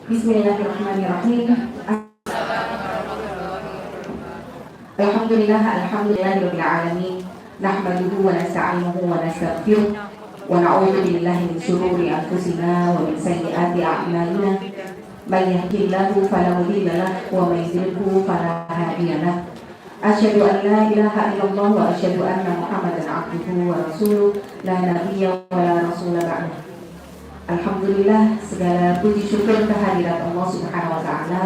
Bismillahirrahmanirrahim. Alhamdulillahirabbil alamin. Nahmaduhu wa nasta'inuhu wa nastaghfiruh wa na'udzu billahi min shururi anfusina wa min sayyiati a'malina. May yahdihillahu fala mudilla lahu wa may yudlilhu fala hadiya lahu. Asyhadu an la ilaha illallah wa asyhadu anna Muhammadan 'abduhu wa rasuluh la nabiyya wa la rasula ba'dahu. Alhamdulillah, segala puji syukur kehadirat Allah Subhanahu wa taala.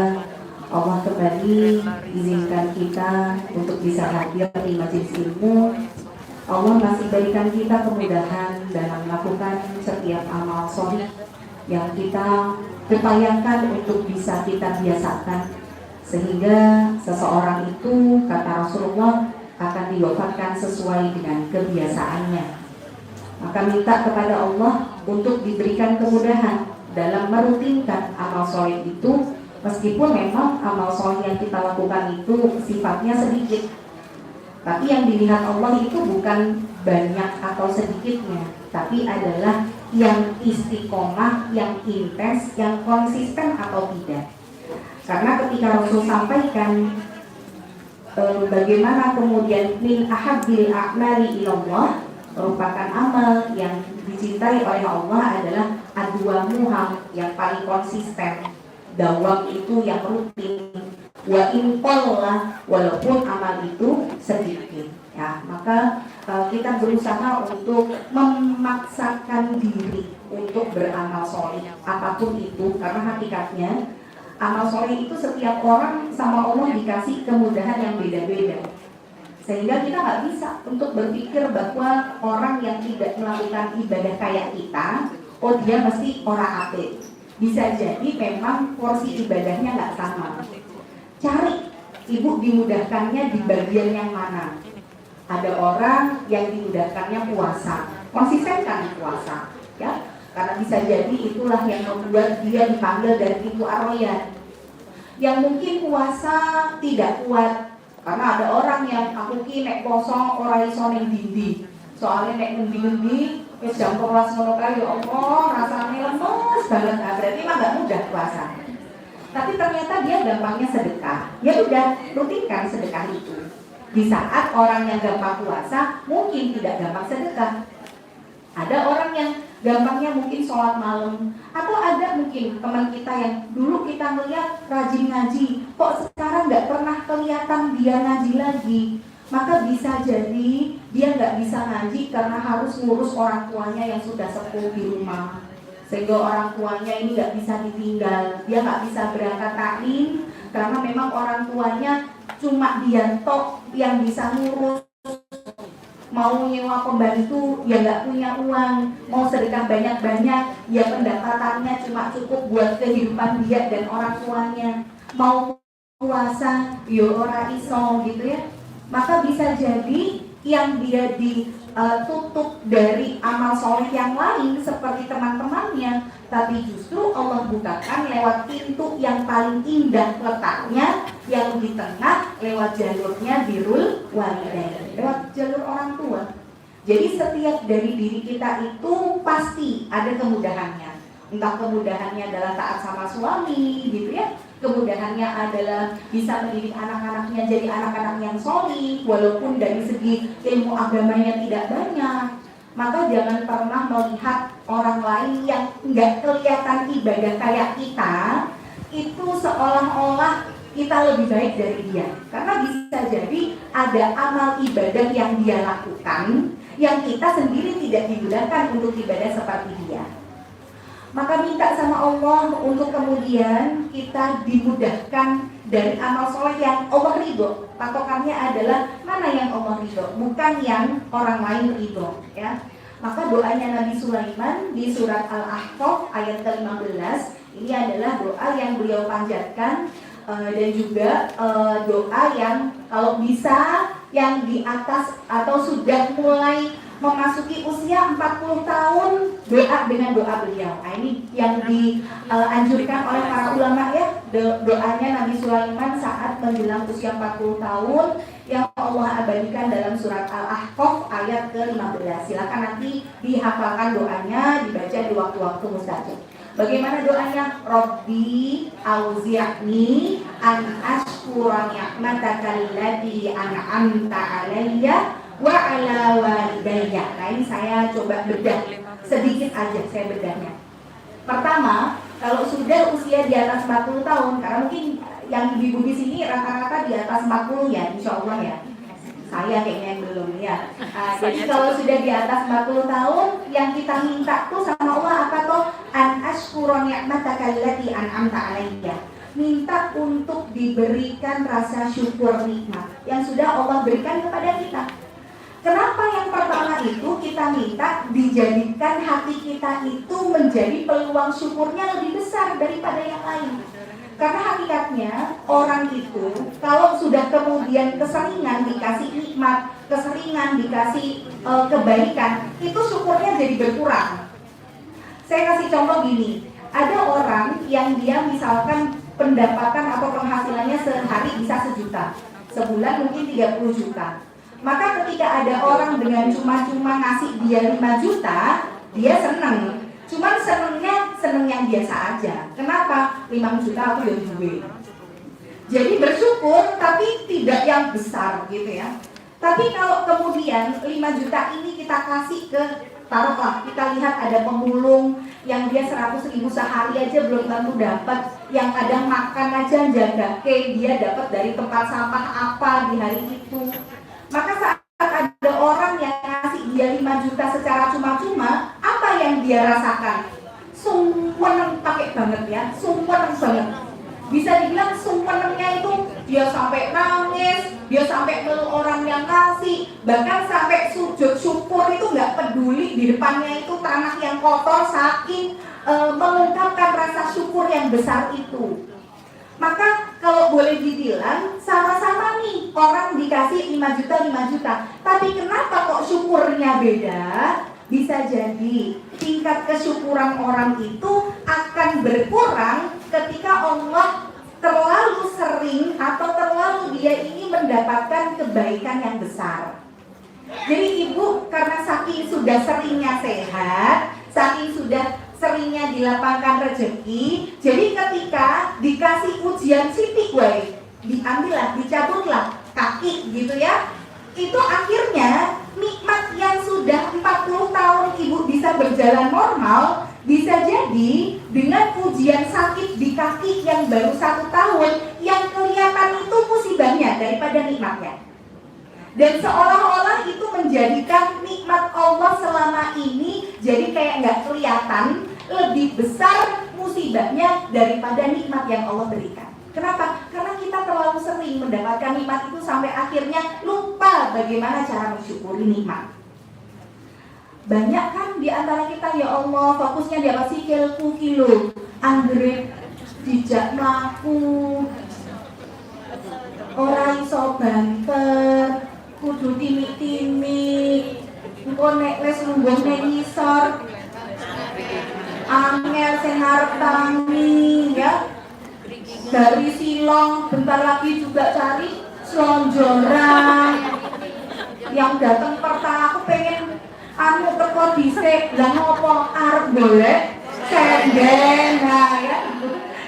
Allah kembali izinkan kita untuk bisa hadir di majelis ilmu. Allah masih berikan kita kemudahan dalam melakukan setiap amal sholih yang kita upayakan untuk bisa kita biasakan, sehingga seseorang itu, kata Rasulullah, akan diwafatkan sesuai dengan kebiasaannya. Maka minta kepada Allah untuk diberikan kemudahan dalam merutinkan amal sholih itu, meskipun memang amal sholih yang kita lakukan itu sifatnya sedikit, tapi yang dilihat Allah itu bukan banyak atau sedikitnya, tapi adalah yang istiqomah, yang intens, yang konsisten atau tidak. Karena ketika Rasul sampaikan bagaimana kemudian min ahabbil a'mali ilallah, merupakan amal yang dicintai oleh Allah adalah adwamuha, yang paling konsisten. Dawam itu yang rutin, wa inqalla, walaupun amal itu sedikit, ya. Maka kita berusaha untuk memaksakan diri untuk beramal sholih apapun itu, karena hakikatnya amal sholih itu setiap orang sama Allah dikasih kemudahan yang beda-beda, sehingga kita nggak bisa untuk berpikir bahwa orang yang tidak melakukan ibadah kayak kita, oh dia mesti orang apik. Bisa jadi memang porsi ibadahnya nggak sama. Cari ibu dimudahkannya di bagian yang mana. Ada orang yang dimudahkannya puasa, konsistenkan puasa, ya, karena bisa jadi itulah yang membuat dia dipanggil dari pintu ar-rayyan. Yang mungkin puasa tidak kuat, karena ada orang yang aku ki nek poso ora iso ning dindi, soalnya nek ngendi-ngendi wis jam 12 ngono kae, ya Allah rasane lemes banget. Berarti mah gak mudah puasa. Tapi ternyata dia gampangnya sedekah. Ya udah, rutinkan sedekah itu. Di saat orang yang gampang puasa mungkin tidak gampang sedekah. Ada orang yang gampangnya mungkin sholat malam, atau ada mungkin teman kita yang dulu kita melihat rajin ngaji, kok sekarang nggak pernah kelihatan dia ngaji lagi. Maka bisa jadi dia nggak bisa ngaji karena harus ngurus orang tuanya yang sudah sepuh di rumah, sehingga orang tuanya ini nggak bisa ditinggal. Dia nggak bisa berangkat taklim karena memang orang tuanya cuma dia tok yang bisa ngurus. Mau nyewa pembantu, ya nggak punya uang. Mau sedekah banyak-banyak, ya pendapatannya cuma cukup buat kehidupan dia dan orang tuanya. Mau puasa, ya ora iso gitu ya. Maka bisa jadi yang dia ditutup dari amal soleh yang lain seperti teman-temannya, tapi justru Allah bukakan lewat pintu yang paling indah letaknya, yang di tengah, lewat jalurnya birrul walidain, lewat jalur orang tua. Jadi setiap dari diri kita itu pasti ada kemudahannya. Entah kemudahannya adalah taat sama suami gitu ya, kemudahannya adalah bisa mendidik anak-anaknya jadi anak-anak yang sholih walaupun dari segi ilmu agamanya tidak banyak. Maka jangan pernah melihat orang lain yang nggak kelihatan ibadah kayak kita itu seolah-olah kita lebih baik dari dia. Karena bisa jadi ada amal ibadah yang dia lakukan yang kita sendiri tidak dimudahkan untuk ibadah seperti dia. Maka minta sama Allah untuk kemudian kita dimudahkan dari amal soleh yang Allah ridho. Patokannya adalah mana yang Allah ridho, bukan yang orang lain ridho, ya. Maka doanya Nabi Sulaiman di surat Al-Ahqaf ayat ke-15 ini adalah doa yang beliau panjatkan, dan juga doa yang kalau bisa yang di atas atau sudah mulai memasuki usia 40 tahun doa dengan doa beliau. Nah, ini yang dianjurkan oleh para ulama ya, doanya Nabi Sulaiman saat menjelang usia 40 tahun yang Allah abadikan dalam surat Al-Ahqaf ayat ke-15. Silakan nanti dihafalkan doanya, dibaca di waktu-waktu mustajab. Bagaimana doanya? Rabbi auzi'ni an ashkura ni'mataka allati an'amta 'alayya wa 'ala walidayya. Nah, ini saya coba bedah sedikit aja, saya bedahnya. Pertama, kalau sudah usia di atas 40 tahun, karena mungkin yang ibu-ibu di sini rata-rata di atas 40 ya, insya Allah ya. Saya kayaknya yang belum ya. Jadi kalau sudah di atas 40 tahun, yang kita minta tuh sama Allah apa tuh? An ashkura ni'mataka allati an'amta 'alayya. Minta untuk diberikan rasa syukur nikmat yang sudah Allah berikan kepada kita. Kenapa yang pertama itu kita minta dijadikan hati kita itu menjadi peluang syukurnya lebih besar daripada yang lain. Karena hakikatnya orang itu kalau sudah kemudian keseringan dikasih nikmat, keseringan dikasih kebaikan, itu syukurnya jadi berkurang. Saya kasih contoh gini, ada orang yang dia misalkan pendapatan atau penghasilannya sehari bisa 1 juta, sebulan mungkin 30 juta. Maka ketika ada orang dengan cuma-cuma ngasih dia 5 juta, dia senang. Cuman seneng yang biasa aja. Kenapa? 5 juta aku ya duit. Jadi bersyukur tapi tidak yang besar gitu ya. Tapi kalau kemudian 5 juta ini kita kasih ke, taruhlah kita lihat ada pemulung yang dia 100.000 sehari aja belum tentu dapat, yang kadang makan aja jaga dia dapat dari tempat sampah apa di hari itu. Maka saat ada orang yang ngasih dia 5 juta secara cuma-cuma, apa yang dia rasakan? Sumpeneng pakai banget ya, sumpeneng banget. Bisa dibilang sumpenengnya itu dia sampai nangis, dia sampai meluk orang yang ngasih, bahkan sampai sujud syukur itu nggak peduli di depannya itu tanah yang kotor, saking mengungkapkan rasa syukur yang besar itu. Maka kalau boleh dibilang sama-sama nih orang dikasih 5 juta 5 juta, tapi kenapa kok syukurnya beda? Bisa jadi tingkat kesyukuran orang itu akan berkurang ketika Allah terlalu sering atau terlalu dia ini mendapatkan kebaikan yang besar. Jadi ibu karena saking sudah seringnya sehat, saking sudah seringnya dilapangkan rezeki, jadi ketika dikasih ujian sitik wae, diambillah, dicabutlah kaki gitu ya, itu akhirnya nikmat yang sudah 40 tahun ibu bisa berjalan normal, bisa jadi dengan ujian sakit di kaki yang baru 1 tahun, yang kelihatan itu musibahnya daripada nikmatnya. Dan seolah-olah itu menjadikan nikmat Allah selama ini jadi kayak nggak kelihatan, lebih besar musibahnya daripada nikmat yang Allah berikan. Kenapa? Karena kita terlalu sering mendapatkan nikmat itu sampai akhirnya lupa bagaimana cara mensyukuri nikmat. Banyak kan di antara kita, ya Allah, fokusnya di apa sih? Kilo, anggrek, dijak mlaku, ora iso banter, kudu timik-timik, engko nek wis lungguh ning ngisor angel sing arep tangi ya. Dari Silong bentar lagi juga cari selonjoran. Yang datang pertama aku pengen anu teko dhisik, lah ngopo arep golek senden. Nah ya,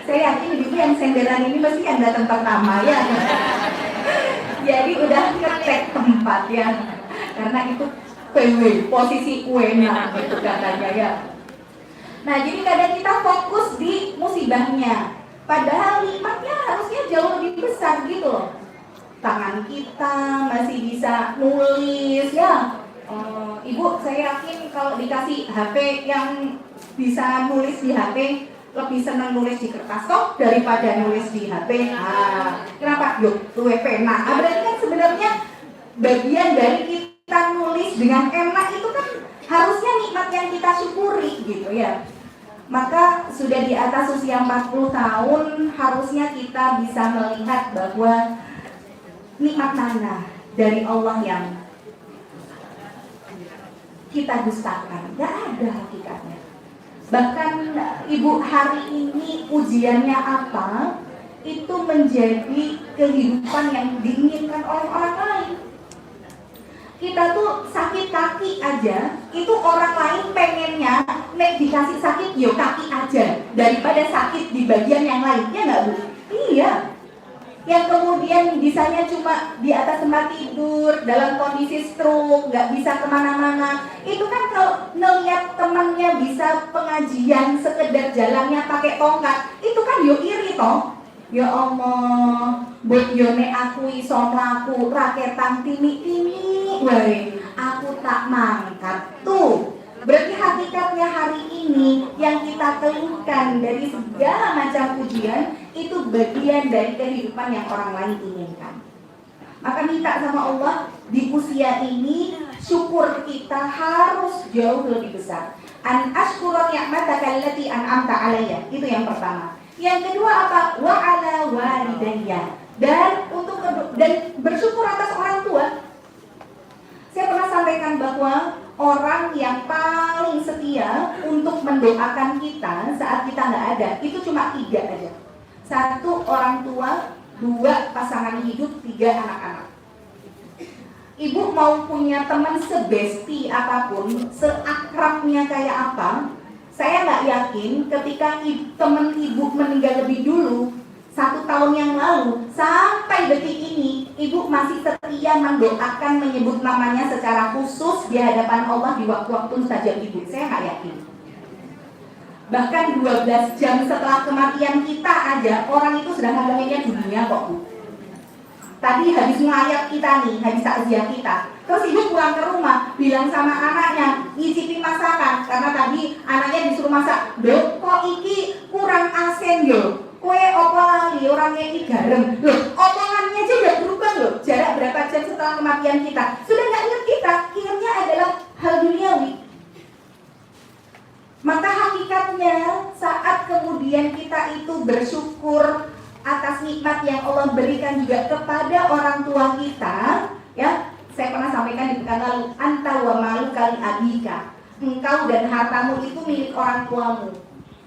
saya yakin ibu yang senderan ini mesti yang datang pertama ya. Jadi udah ngetek tempat ya, karena itu PW, posisi enak gitu katanya ya. Nah jadi kadang kita fokus di musibahnya, padahal nikmatnya harusnya jauh lebih besar gitu loh. Tangan kita masih bisa nulis ya. Ibu saya yakin kalau dikasih HP yang bisa nulis di HP, lebih senang nulis di kertas toh daripada nulis di HP. Kenapa? Yuk, luwe pena. Berarti kan sebenarnya bagian dari kita nulis dengan enak itu kan harusnya nikmat yang kita syukuri gitu ya. Maka sudah di atas usia 40 tahun harusnya kita bisa melihat bahwa nikmat mana dari Allah yang kita dustakan. Gak ada hakikatnya. Bahkan ibu hari ini ujiannya apa, itu menjadi kehidupan yang diinginkan oleh orang lain. Kita tuh sakit kaki aja, itu orang lain pengennya nek dikasih sakit, yo kaki aja daripada sakit di bagian yang lain, ya nggak Bu? Iya. Yang kemudian bisanya cuma di atas tempat tidur, dalam kondisi stroke, nggak bisa kemana-mana. Itu kan kalau ngeliat temannya bisa pengajian, sekedar jalannya pakai tongkat, itu kan yo iri toh. Ya Allah, buat yo nek aku iso mlaku raketan timi-timi, wae aku tak mangkat tuh. Berarti hakikatnya hari ini yang kita keluhkan dari segala macam ujian itu bagian dari kehidupan yang orang lain inginkan. Maka minta sama Allah di usia ini syukur kita harus jauh lebih besar. An ashkura ni'mataka allati an'amta alayya. Itu yang pertama. Yang kedua apa? Wa ala walidayya. Dan bersyukur atas orang tua. Saya pernah sampaikan bahwa orang yang paling setia untuk mendoakan kita saat kita nggak ada itu cuma 3 aja. 1 orang tua, 2 pasangan hidup, 3 anak-anak. Ibu mau punya teman sebesti apapun, seakrabnya kayak apa, saya nggak yakin ketika teman ibu meninggal lebih dulu 1 tahun yang lalu sampai detik ini ibu masih setia mendoakan, menyebut namanya secara khusus di hadapan Allah di waktu-waktu mustajab ibu. Saya nggak yakin. Bahkan 12 jam setelah kematian kita aja orang itu sudah ngomonginnya dunia kok Bu. Tadi habis ngayat kita nih, habis takziah kita. Terus ibu pulang ke rumah, bilang sama anaknya, nyicipin masakan. Karena tadi anaknya disuruh masak. Loh, kok iki kurang asin yo? Kue opo lali, orangnya ini garam. Loh, omongannya aja udah berubah loh. Jarak berapa jam setelah kematian kita. Sudah gak ingat kita, ingatnya adalah hal duniawi. Maka hakikatnya saat kemudian kita itu bersyukur atas nikmat yang Allah berikan juga kepada orang tua kita, ya, saya pernah sampaikan di pekan lalu, anta wa malu kali abika, engkau dan hartamu itu milik orang tuamu.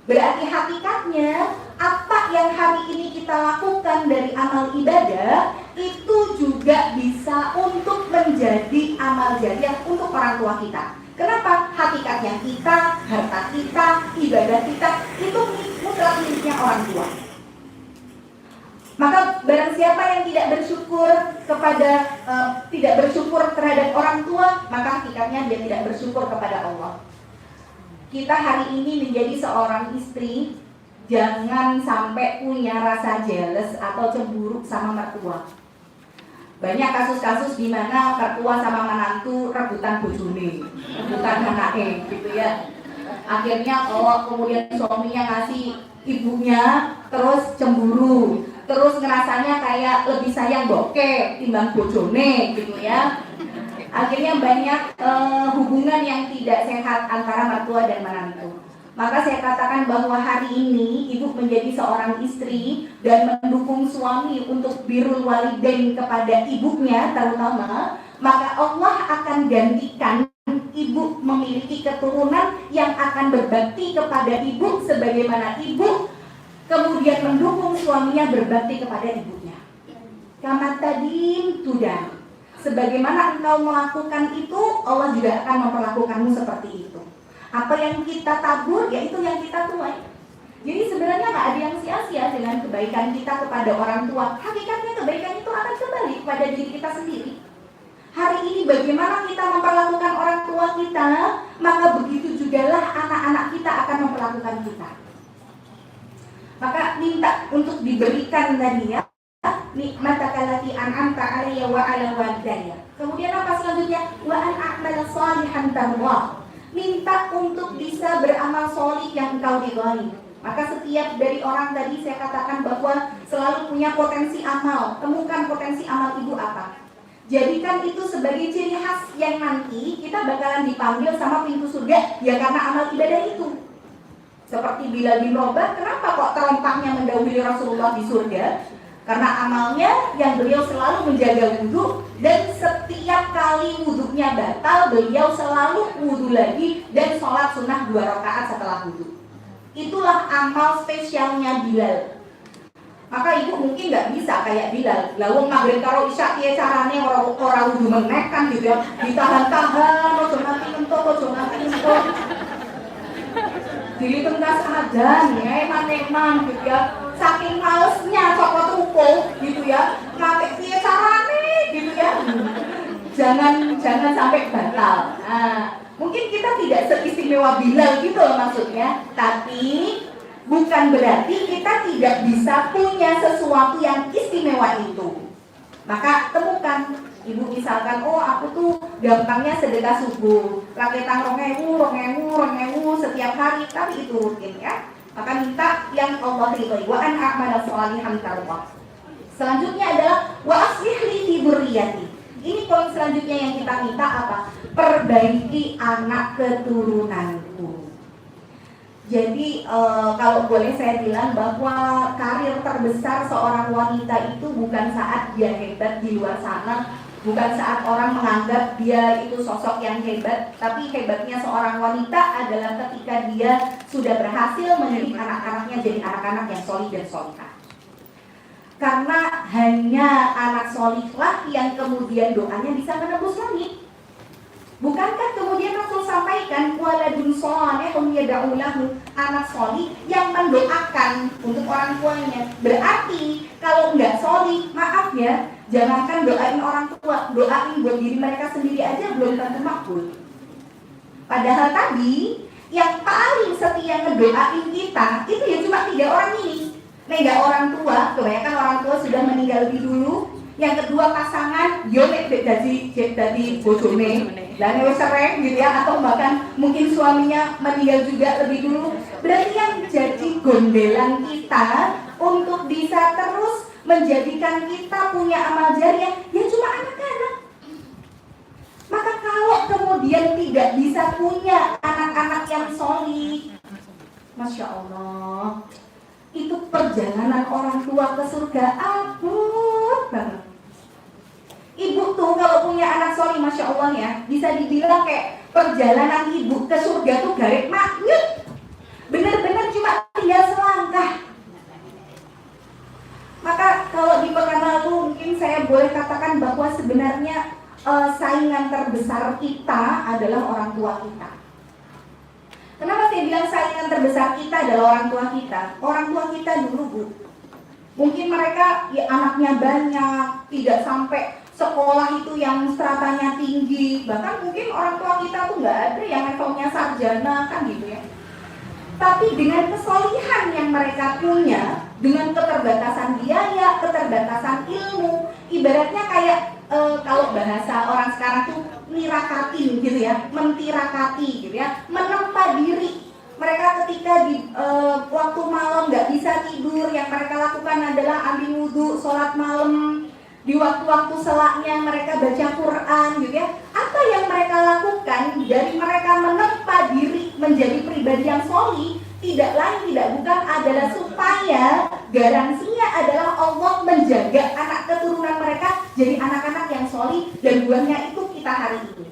Berarti hakikatnya apa yang hari ini kita lakukan dari amal ibadah itu juga bisa untuk menjadi amal jariah untuk orang tua kita. Kenapa? Hakikatnya kita, harta kita, ibadah kita itu mutlak miliknya orang tua. Maka barang siapa yang tidak bersyukur terhadap orang tua, maka hakikatnya dia tidak bersyukur kepada Allah. Kita hari ini menjadi seorang istri, jangan sampai punya rasa jealous atau cemburu sama mertua. Banyak kasus-kasus di mana mertua sama menantu rebutan bojone, rebutan anaknya, gitu ya. Akhirnya kalau kemudian suaminya ngasih ibunya, terus cemburu. Terus ngerasanya kayak lebih sayang bokeh timbang bojone gitu ya. Akhirnya banyak hubungan yang tidak sehat antara mertua dan menantu. Maka saya katakan bahwa hari ini ibu menjadi seorang istri dan mendukung suami untuk birrul walidain kepada ibunya terutama, maka Allah akan gantikan ibu memiliki keturunan yang akan berbakti kepada ibu sebagaimana ibu kemudian mendukung suaminya berbakti kepada ibunya. Kamat tadim tudan. Sebagaimana engkau melakukan itu, Allah juga akan memperlakukanmu seperti itu. Apa yang kita tabur, ya itu yang kita tuai. Jadi sebenarnya nggak ada yang sia-sia dengan kebaikan kita kepada orang tua. Hakikatnya kebaikan itu akan kembali kepada diri kita sendiri. Hari ini bagaimana kita memperlakukan orang tua kita, maka begitu jugalah anak-anak kita akan memperlakukan kita. Maka minta untuk diberikan tadi ya, nikmataka allati an'amta 'alayya wa 'ala walidayya. Kemudian apa selanjutnya? Wa an a'mala shalihan tardah. Minta untuk bisa beramal sholih yang engkau ridhai. Maka setiap dari orang tadi saya katakan bahwa selalu punya potensi amal. Temukan potensi amal ibu apa? Jadikan itu sebagai ciri khas yang nanti kita bakalan dipanggil sama pintu surga ya karena amal ibadah itu. Seperti Bilal bin Rabah, kenapa kok terompahnya mendahului Rasulullah di surga? Karena amalnya yang beliau selalu menjaga wudhu dan setiap kali wudhunya batal, beliau selalu wudhu lagi dan sholat sunnah 2 rakaat setelah wudhu. Itulah amal spesialnya Bilal. Maka ibu mungkin nggak bisa kayak Bilal. Lalu maghrib karo isya piye carane ora wudu meneh kan gitu ya. Ditahan-tahan, ojo nganti entuk, ojo nganti entuk. Dilituntas adan, ya eman-eman gitu ya. Saking malesnya cokot ruko gitu ya. Ngate piye carane gitu ya. Jangan sampai batal. Nah, mungkin kita tidak seistimewa Bilal gitu loh maksudnya, tapi bukan berarti kita tidak bisa punya sesuatu yang istimewa itu. Maka temukan, ibu misalkan, oh aku tuh gampangnya sedekah subuh, raketan 2000 setiap hari, tapi itu rutin ya. Maka minta yang Allah ridhoi, wa an a'mala shalihan tardah. Selanjutnya adalah wa aslih li fi dzurriyyati. Ini poin selanjutnya yang kita minta apa? Perbaiki anak keturunanku. Jadi kalau boleh saya bilang bahwa karir terbesar seorang wanita itu bukan saat dia hebat di luar sana, bukan saat orang menganggap dia itu sosok yang hebat, tapi hebatnya seorang wanita adalah ketika dia sudah berhasil mendidik anak-anaknya jadi anak-anak yang solih dan solihah. Karena hanya anak solihlah yang kemudian doanya bisa menembus langit. Bukankah kemudian Rasul sampaikan waladun sholihun yad'u lahu, anak solih yang mendoakan untuk orang tuanya. Berarti kalau nggak solih, maaf ya, jangankan doain orang tua, doain buat diri mereka sendiri aja belum tentu makbul. Padahal tadi yang paling setia ngedoain kita itu ya cuma 3 orang ini. Nggak orang tua, kebanyakan orang tua sudah meninggal lebih dulu. Yang kedua pasangan, yo nek jadi bojone, dan wis sering gitu ya, atau bahkan mungkin suaminya meninggal juga lebih dulu. Berarti yang jadi gondelan kita untuk bisa terus menjadikan kita punya amal jariah ya cuma anak-anak. Maka kalau kemudian tidak bisa punya anak-anak yang solih, Masya Allah, itu perjalanan orang tua ke surga abot banget. Ibu tuh kalau punya anak solih, Masya Allah ya, bisa dibilang kayak perjalanan ibu ke surga tuh garik magnet. Bener-bener cuma tinggal selangkah. Maka kalau di Pekanbaru mungkin saya boleh katakan bahwa sebenarnya saingan terbesar kita adalah orang tua kita. Kenapa saya bilang saingan terbesar kita adalah orang tua kita? Orang tua kita dulu, Bu, mungkin mereka ya anaknya banyak, tidak sampai sekolah itu yang stratanya tinggi, bahkan mungkin orang tua kita tuh nggak ada yang levelnya sarjana kan gitu ya. Tapi dengan kesolihan yang mereka punya, dengan keterbatasan biaya, keterbatasan ilmu, ibaratnya kayak kalau bahasa orang sekarang tuh nirakatin gitu ya, mentirakati gitu ya, menempa diri. Mereka ketika di waktu malam nggak bisa tidur, yang mereka lakukan adalah ambil wudhu, sholat malam. Di waktu-waktu selaknya mereka baca Quran gitu ya. Apa yang mereka lakukan dari mereka menempa diri menjadi pribadi yang solih, tidak lain tidak bukan adalah supaya garansinya adalah Allah menjaga anak keturunan mereka jadi anak-anak yang solih, dan buahnya itu kita hari ini.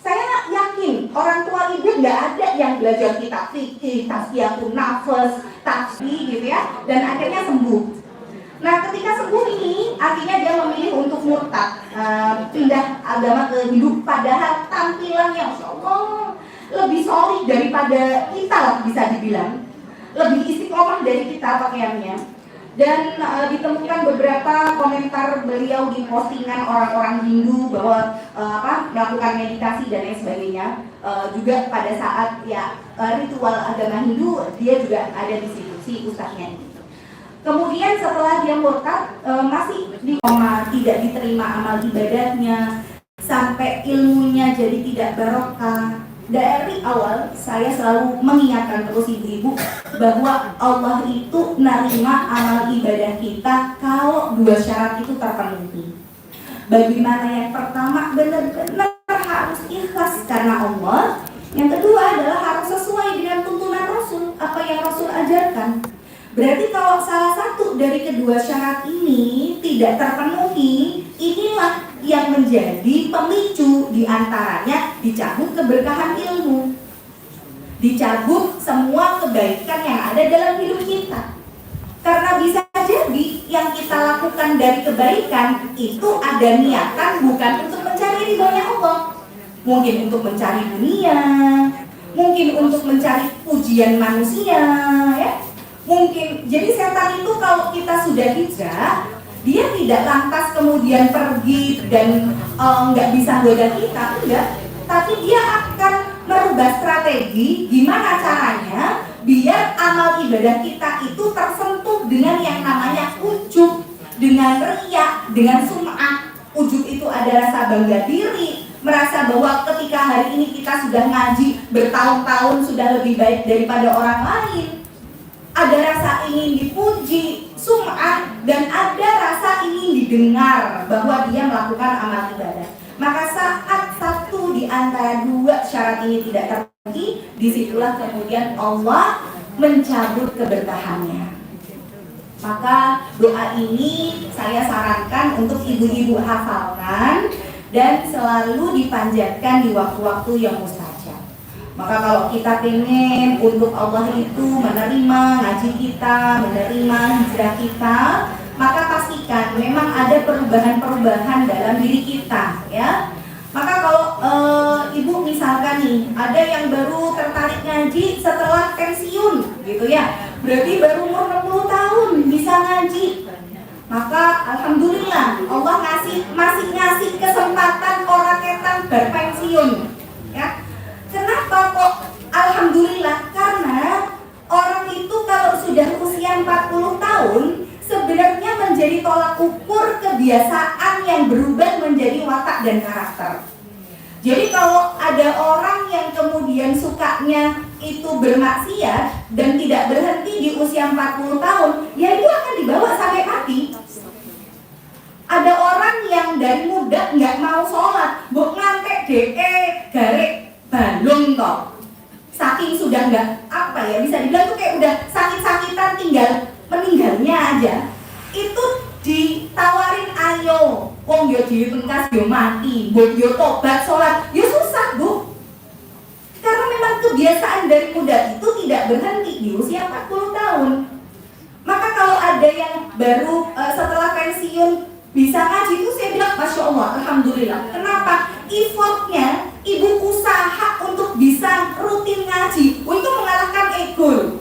Saya yakin orang tua ibu nggak ada yang belajar kitab fikih, tasbihun nafas, tasbih gitu ya, dan akhirnya sembuh. Nah, ketika sembuh ini, akhirnya dia memilih untuk murtad, pindah agama ke Hindu, padahal tampilannya, Masya Allah, lebih solid daripada kita lah bisa dibilang, lebih istiqomah dari kita pakaiannya. Dan ditemukan beberapa komentar beliau di postingan orang-orang Hindu bahwa melakukan meditasi dan lain sebagainya. Juga pada saat ya ritual agama Hindu, dia juga ada di situ, si ustaznya ini. Kemudian setelah dia murtad, masih di koma, tidak diterima amal ibadahnya, sampai ilmunya jadi tidak barokah. Dari awal saya selalu mengingatkan terus ibu-ibu bahwa Allah itu nerima amal ibadah kita kalau 2 syarat itu terpenuhi. Bagaimana yang pertama, benar-benar harus ikhlas karena Allah. Yang kedua adalah harus sesuai dengan tuntunan Rasul, apa yang Rasul ajarkan. Berarti kalau salah satu dari kedua syarat ini tidak terpenuhi, inilah yang menjadi pemicu diantaranya dicabut keberkahan ilmu, dicabut semua kebaikan yang ada dalam hidup kita. Karena bisa melakukan dari kebaikan itu ada niatan bukan untuk mencari ridhonya Allah. Mungkin untuk mencari dunia, mungkin untuk mencari pujian manusia, ya. Mungkin, jadi setan itu kalau kita sudah hijrah, dia tidak lantas kemudian pergi dan nggak bisa goda kita, enggak. Tapi dia akan merubah strategi gimana caranya biar amal ibadah kita itu tersentuh dengan yang namanya ujub, dengan riya, dengan sum'ah. Ujub itu ada rasa bangga diri, merasa bahwa ketika hari ini kita sudah ngaji bertahun-tahun sudah lebih baik daripada orang lain. Ada rasa ingin dipuji, sum'ah, dan ada rasa ingin didengar bahwa dia melakukan amal ibadah. Maka saat satu di antara dua syarat ini tidak terpenuhi, disitulah kemudian Allah mencabut keberkahannya. Maka doa ini saya sarankan untuk ibu-ibu hafalkan dan selalu dipanjatkan di waktu-waktu yang mustajab. Maka kalau kita pengen untuk Allah itu menerima ngaji kita, menerima hijrah kita, maka pastikan memang ada perubahan-perubahan dalam diri kita, ya. Maka kalau ibu misalkan nih, ada yang baru tertarik ngaji setelah pensiun, gitu ya, berarti baru umur 60 tahun bisa ngaji. Maka alhamdulillah Allah masih ngasih kesempatan orang ketan berpensiun, ya. Kenapa kok alhamdulillah? Karena orang itu kalau sudah usia 40 tahun sebenarnya menjadi tolak ukur kebiasaan yang berubah menjadi watak dan karakter. Jadi kalau ada orang yang kemudian sukanya itu bermaksiat dan tidak berhenti di usia 40 tahun, ya itu akan dibawa sampai mati. Ada orang yang dari muda nggak mau sholat, buk ngantek garek balung toh. Saking sudah nggak bisa dibilang tuh kayak udah sakit-sakitan tinggal meninggalnya aja. Itu ditawarin ayo, wong yo ditengkas yo mati, mbok yo tobat sholat, yo susah bu. Karena memang kebiasaan dari muda itu tidak berhenti di usia 40 tahun. Maka kalau ada yang baru setelah pensiun bisa ngaji itu saya bilang Masya Allah, alhamdulillah. Kenapa? Effortnya, ibu usaha untuk bisa rutin ngaji, untuk mengalahkan ego.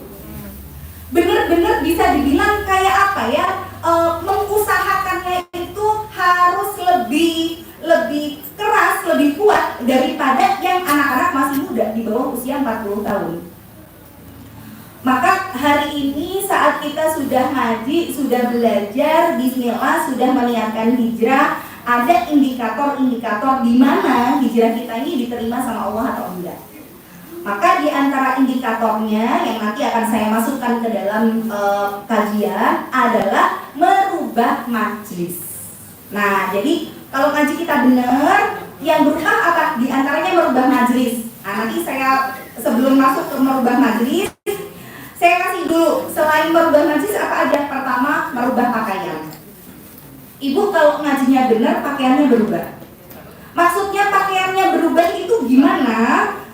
Benar-benar bisa dibilang kayak apa ya? Mengusahakannya itu harus lebih keras, lebih kuat daripada yang anak-anak masih muda di bawah usia 40 tahun. Maka hari ini saat kita sudah ngaji, sudah belajar, bismillah, sudah meniatkan hijrah, ada indikator-indikator di mana hijrah kita ini diterima sama Allah atau enggak. Maka di antara indikatornya yang nanti akan saya masukkan ke dalam kajian adalah merubah majelis. Nah, jadi kalau ngaji kita benar, yang berubah apa? Di antaranya merubah majelis. Nah, nanti saya sebelum masuk ke merubah majelis, saya kasih dulu, selain merubah majelis apa aja? Pertama, merubah pakaian. Ibu kalau ngajinya benar, pakaiannya berubah. Maksudnya pakaiannya berubah itu gimana?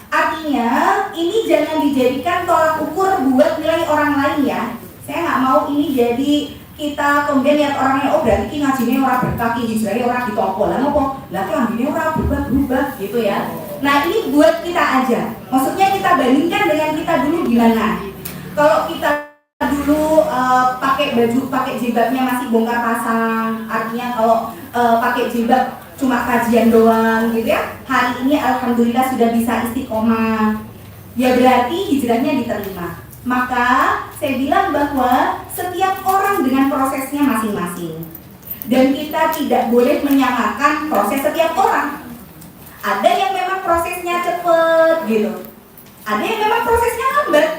Artinya, ini jangan dijadikan tolak ukur buat nilai orang lain ya. Saya nggak mau ini jadi kita kemudian lihat orangnya, oh berarti ngajinya orang berkaki, hijrahnya orang ditopo lah ngopo, lah kelambinya orang berubah gitu ya. Nah ini buat kita aja. Maksudnya kita bandingkan dengan kita dulu gimana. Kalau kita dulu pakai baju, pakai jilbabnya masih bongkar pasang, artinya kalau pakai jilbab cuma kajian doang gitu ya. Hari ini alhamdulillah sudah bisa istiqomah. Ya berarti hijrahnya diterima. Maka saya bilang bahwa setiap orang dengan prosesnya masing-masing. Dan kita tidak boleh menyamakan proses setiap orang. Ada yang memang prosesnya cepet gitu. Ada yang memang prosesnya lambat.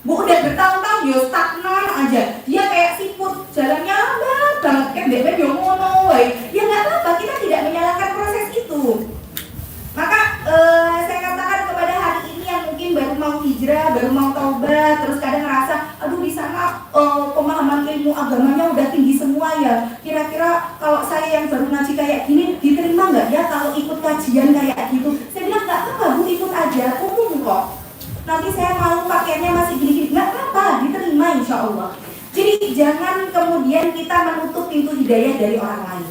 Bu udah bertahun-tahun yo stagnan aja. Dia kayak siput, jalannya lambat banget kayak bebek yo ngono wae. Ya enggak apa-apa, kita tidak menyalahkan proses itu. Maka saya katakan kepada hari ini yang mungkin baru mau hijrah, baru mau taubat, terus kadang ngerasa aduh di sana pemahaman ilmu agamanya udah tinggi semua ya. Kira-kira kalau saya yang baru ngaji kayak gini diterima nggak ya kalau ikut kajian kayak gitu? Saya bilang nggak apa-apa bu, ikut aja, umum kok. Nanti saya mau pakaiannya masih gini-gini, nggak apa-apa, diterima insya Allah. Jadi Jadi jangan kemudian kita menutup pintu hidayah dari orang lain.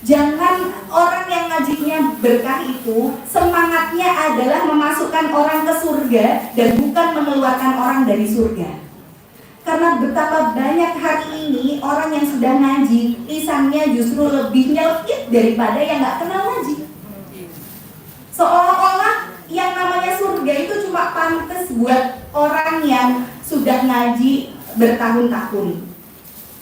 Jangan orang yang ngajinya berkah itu semangatnya adalah memasukkan orang ke surga dan bukan mengeluarkan orang dari surga. Karena betapa banyak hari ini orang yang sudah ngaji, lisannya justru lebih nyelkit daripada yang gak kenal ngaji. Seolah-olah yang namanya surga itu cuma pantas buat orang yang sudah ngaji bertahun-tahun.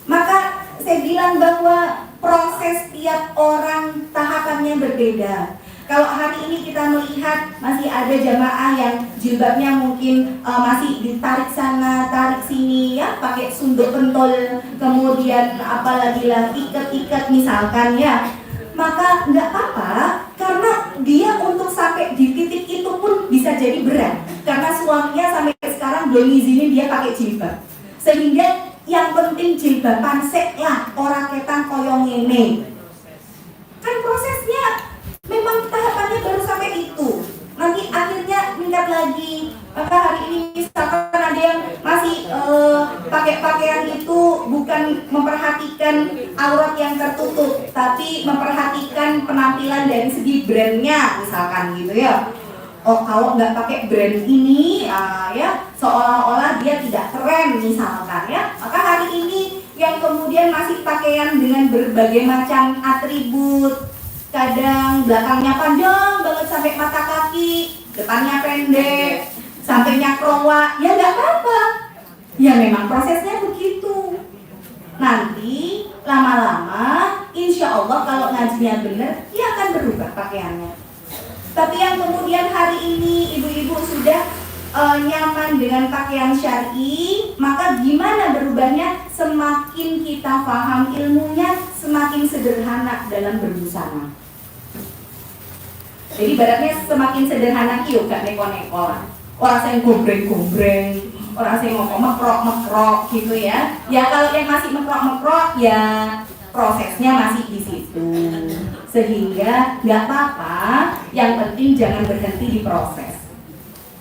Maka saya bilang bahwa proses tiap orang tahapannya berbeda. Kalau hari ini kita melihat masih ada jamaah yang jilbabnya mungkin masih ditarik sana, tarik sini ya, pakai sunduk pentol, kemudian apalagi lah ikat-ikat misalkan ya, maka nggak apa-apa karena dia untuk sampai di titik itu pun bisa jadi berat karena suaminya sampai sekarang belum ngizinin dia pakai jilbab. Sehingga yang penting jilbaban sek lah, orang ketang koyong ini. Kan prosesnya memang tahapannya baru sampai itu. Nanti akhirnya meningkat lagi. Maka hari ini misalkan ada yang masih pakai pakaian itu bukan memperhatikan aurat yang tertutup, tapi memperhatikan penampilan dari segi brandnya misalkan gitu ya. Oh kalau nggak pakai brand ini ya seolah-olah dia tidak keren misalkan ya. Maka hari ini yang kemudian masih pakaian dengan berbagai macam atribut, kadang belakangnya panjang banget sampai mata kaki, depannya pendek, sampingnya krowa, ya nggak apa-apa. Ya memang prosesnya begitu. Nanti lama-lama insya Allah kalau ngajinya benar, dia akan berubah pakaiannya. Tapi yang kemudian hari ini ibu-ibu sudah nyaman dengan pakaian syar'i, maka gimana berubahnya? Semakin kita paham ilmunya, semakin sederhana dalam berbusana. Jadi ibaratnya semakin sederhana kiyo gak neko-neko lah. Orang saya gombreng-gombreng, orang saya ngomong mekrok-mekrok gitu ya. Ya kalau yang masih mekrok-mekrok ya prosesnya masih di situ. Sehingga nggak apa-apa, yang penting jangan berhenti di proses.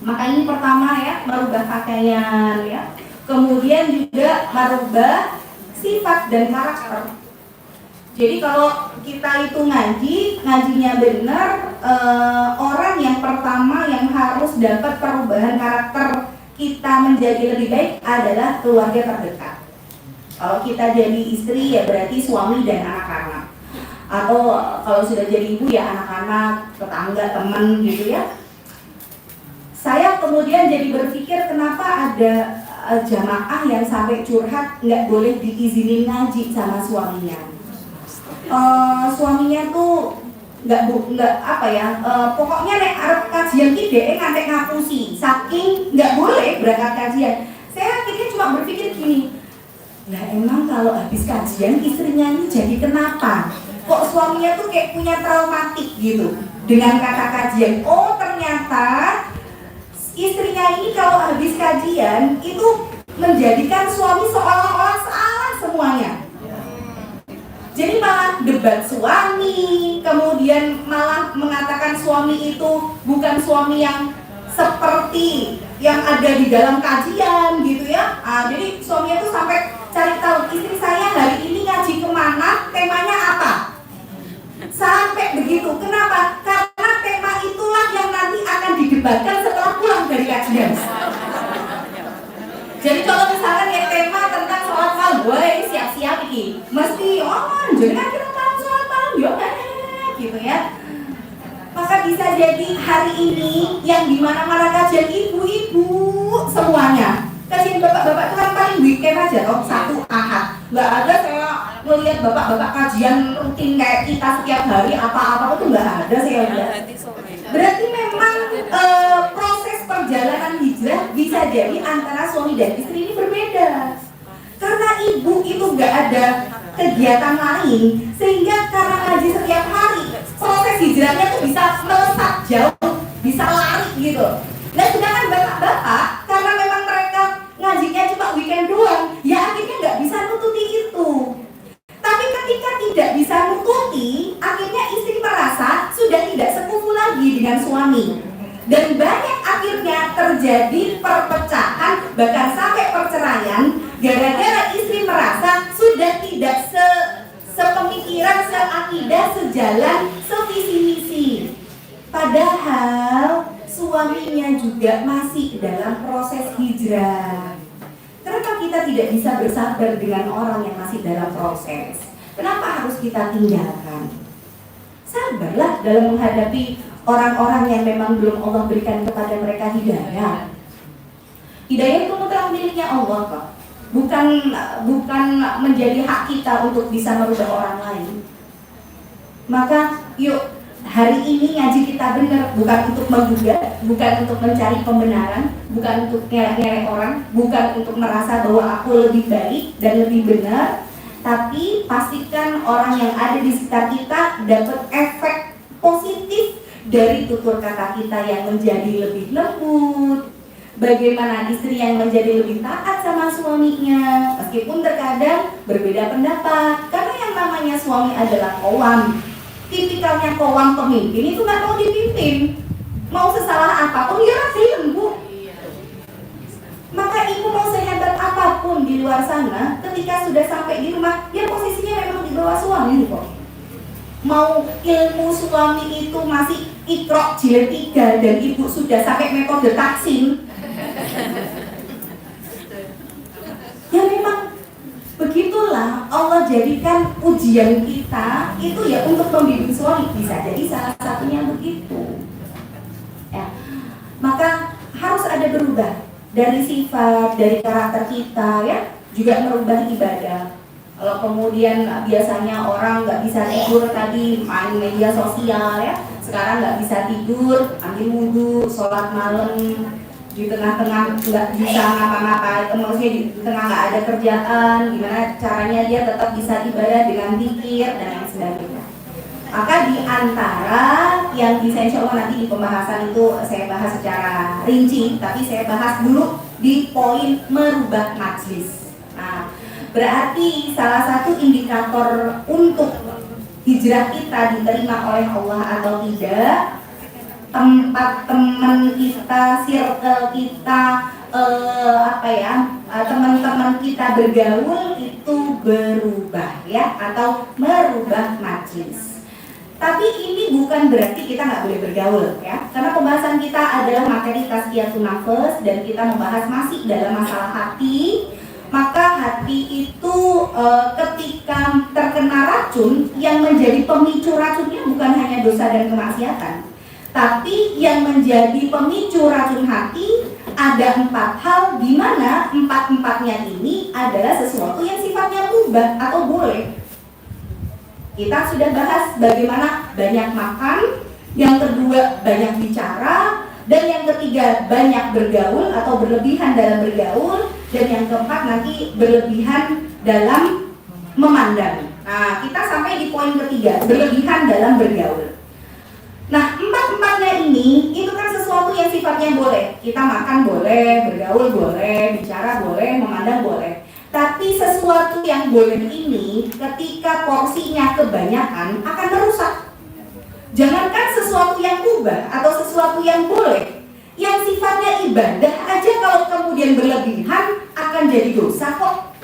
Maka ini pertama ya, merubah pakaian ya. Kemudian juga merubah sifat dan karakter. Jadi kalau kita itu ngajinya benar, orang yang pertama yang harus dapat perubahan karakter kita menjadi lebih baik adalah keluarga terdekat. Kalau kita jadi istri ya berarti suami dan anak-anak. Atau kalau sudah jadi ibu ya anak-anak, tetangga, teman gitu ya. Saya kemudian jadi berpikir kenapa ada jamaah yang sampai curhat nggak boleh diizinin ngaji sama suaminya. Suaminya tuh nggak apa ya, pokoknya nek arep kajian ki dhek ngantek ngapusi, saking nggak boleh berangkat kajian. Saya akhirnya cuma berpikir gini, lah emang kalau habis kajian istrinya ini jadi kenapa? Kok suaminya tuh kayak punya traumatik gitu dengan kata kajian. Oh ternyata istrinya ini kalau habis kajian itu menjadikan suami seolah-olah salah semuanya. Jadi malah debat suami, kemudian malah mengatakan suami itu bukan suami yang seperti yang ada di dalam kajian gitu ya. Jadi suaminya tuh sampai cari tahu istri saya hari ini ngaji kemana, temanya apa. Sampai begitu. Kenapa? Karena tema itulah yang nanti akan didebatkan setelah pulang dari kajian. Jadi kalau misalkan ya tema tentang sholat malam, woi siap-siap iki, mesti jangan kita tahu sholat malam ya gitu ya. Maka bisa jadi hari ini yang dimana-mana kajian ibu-ibu semuanya. Kajian bapak-bapak itu kan paling weekend aja toh, Sabtu Ahad. Nggak ada saya melihat bapak-bapak kajian rutin kayak kita setiap hari apa-apa itu nggak ada saya lihat. Berarti memang proses perjalanan hijrah bisa jadi antara suami dan istri ini berbeda. Karena ibu itu nggak ada kegiatan lain, sehingga karena ngaji setiap hari, proses hijrahnya tuh bisa melesat jauh, bisa lari gitu. Nah sedangkan bapak-bapak, karena memang mereka ngajinya cuma weekend doang, ya akhirnya nggak bisa nututi itu. Tapi ketika tidak bisa nututi, akhirnya istri merasa sudah tidak sekufu lagi dengan suami. Dan banyak akhirnya terjadi perpecahan, bahkan sampai perceraian, gara-gara istri merasa tidak sepemikiran, seakidah, sejalan, sevisi misi. Padahal suaminya juga masih dalam proses hijrah. Kenapa kita tidak bisa bersabar dengan orang yang masih dalam proses? Kenapa harus kita tinggalkan? Sabarlah dalam menghadapi orang-orang yang memang belum Allah berikan kepada mereka hidayah. Hidayah itu mutlak miliknya Allah kok. Bukan menjadi hak kita untuk bisa merubah orang lain. Maka yuk hari ini ngaji kita benar, bukan untuk menggugat, bukan untuk mencari pembenaran, bukan untuk ngelak-ngelak orang, bukan untuk merasa bahwa aku lebih baik dan lebih benar, tapi pastikan orang yang ada di sekitar kita dapat efek positif dari tutur kata kita yang menjadi lebih lembut. Bagaimana istri yang menjadi lebih taat sama suaminya, meskipun terkadang berbeda pendapat. Karena yang namanya suami adalah qawwam. Tipikalnya qawwam pemimpin itu nggak mau dipimpin. Mau sesalah apapun dia rasiin, Bu. Maka ibu mau sehebat apapun di luar sana, ketika sudah sampai di rumah, ya posisinya memang di bawah suami kok. Mau ilmu suami itu masih Iqra jilid 3 dan ibu sudah sampai metode taksim. Ya memang begitulah Allah jadikan ujian kita itu ya untuk membimbing suami, bisa jadi salah satunya begitu. Ya, maka harus ada berubah dari sifat, dari karakter kita ya, juga merubah ibadah. Kalau kemudian biasanya orang nggak bisa tidur tadi main media sosial ya, sekarang nggak bisa tidur, ambil wudhu, sholat malam, di tengah-tengah nggak bisa ngapa-ngapain, maksudnya di tengah nggak ada kerjaan, gimana caranya dia tetap bisa ibadah dengan zikir dan lain sebagainya. Maka di antara yang bisa insya Allah nanti di pembahasan itu saya bahas secara rinci, tapi saya bahas dulu di poin merubah majlis. Nah, berarti salah satu indikator untuk hijrah kita diterima oleh Allah atau tidak, tempat teman kita, circle kita, teman-teman kita bergaul itu berubah ya, atau merubah majlis. Tapi ini bukan berarti kita nggak boleh bergaul ya, karena pembahasan kita adalah materi tazkiyatun nafs dan kita membahas masih dalam masalah hati. Maka hati itu ketika terkena racun, yang menjadi pemicu racunnya bukan hanya dosa dan kemaksiatan, tapi yang menjadi pemicu racun hati ada 4 hal, di mana 4-4-nya ini adalah sesuatu yang sifatnya mubah atau boleh. Kita sudah bahas bagaimana banyak makan, yang kedua banyak bicara, dan yang ketiga banyak bergaul atau berlebihan dalam bergaul, dan yang keempat nanti berlebihan dalam memandang. Nah, kita sampai di poin ketiga, berlebihan dalam bergaul. Nah, 4-4-nya ini itu kan sesuatu yang sifatnya boleh. Kita makan boleh, bergaul boleh, bicara boleh, memandang boleh. Tapi sesuatu yang boleh ini ketika porsinya kebanyakan akan merusak. Jangankan sesuatu yang mubah atau sesuatu yang boleh, yang sifatnya ibadah aja kalau kemudian berlebihan akan jadi dosa kok.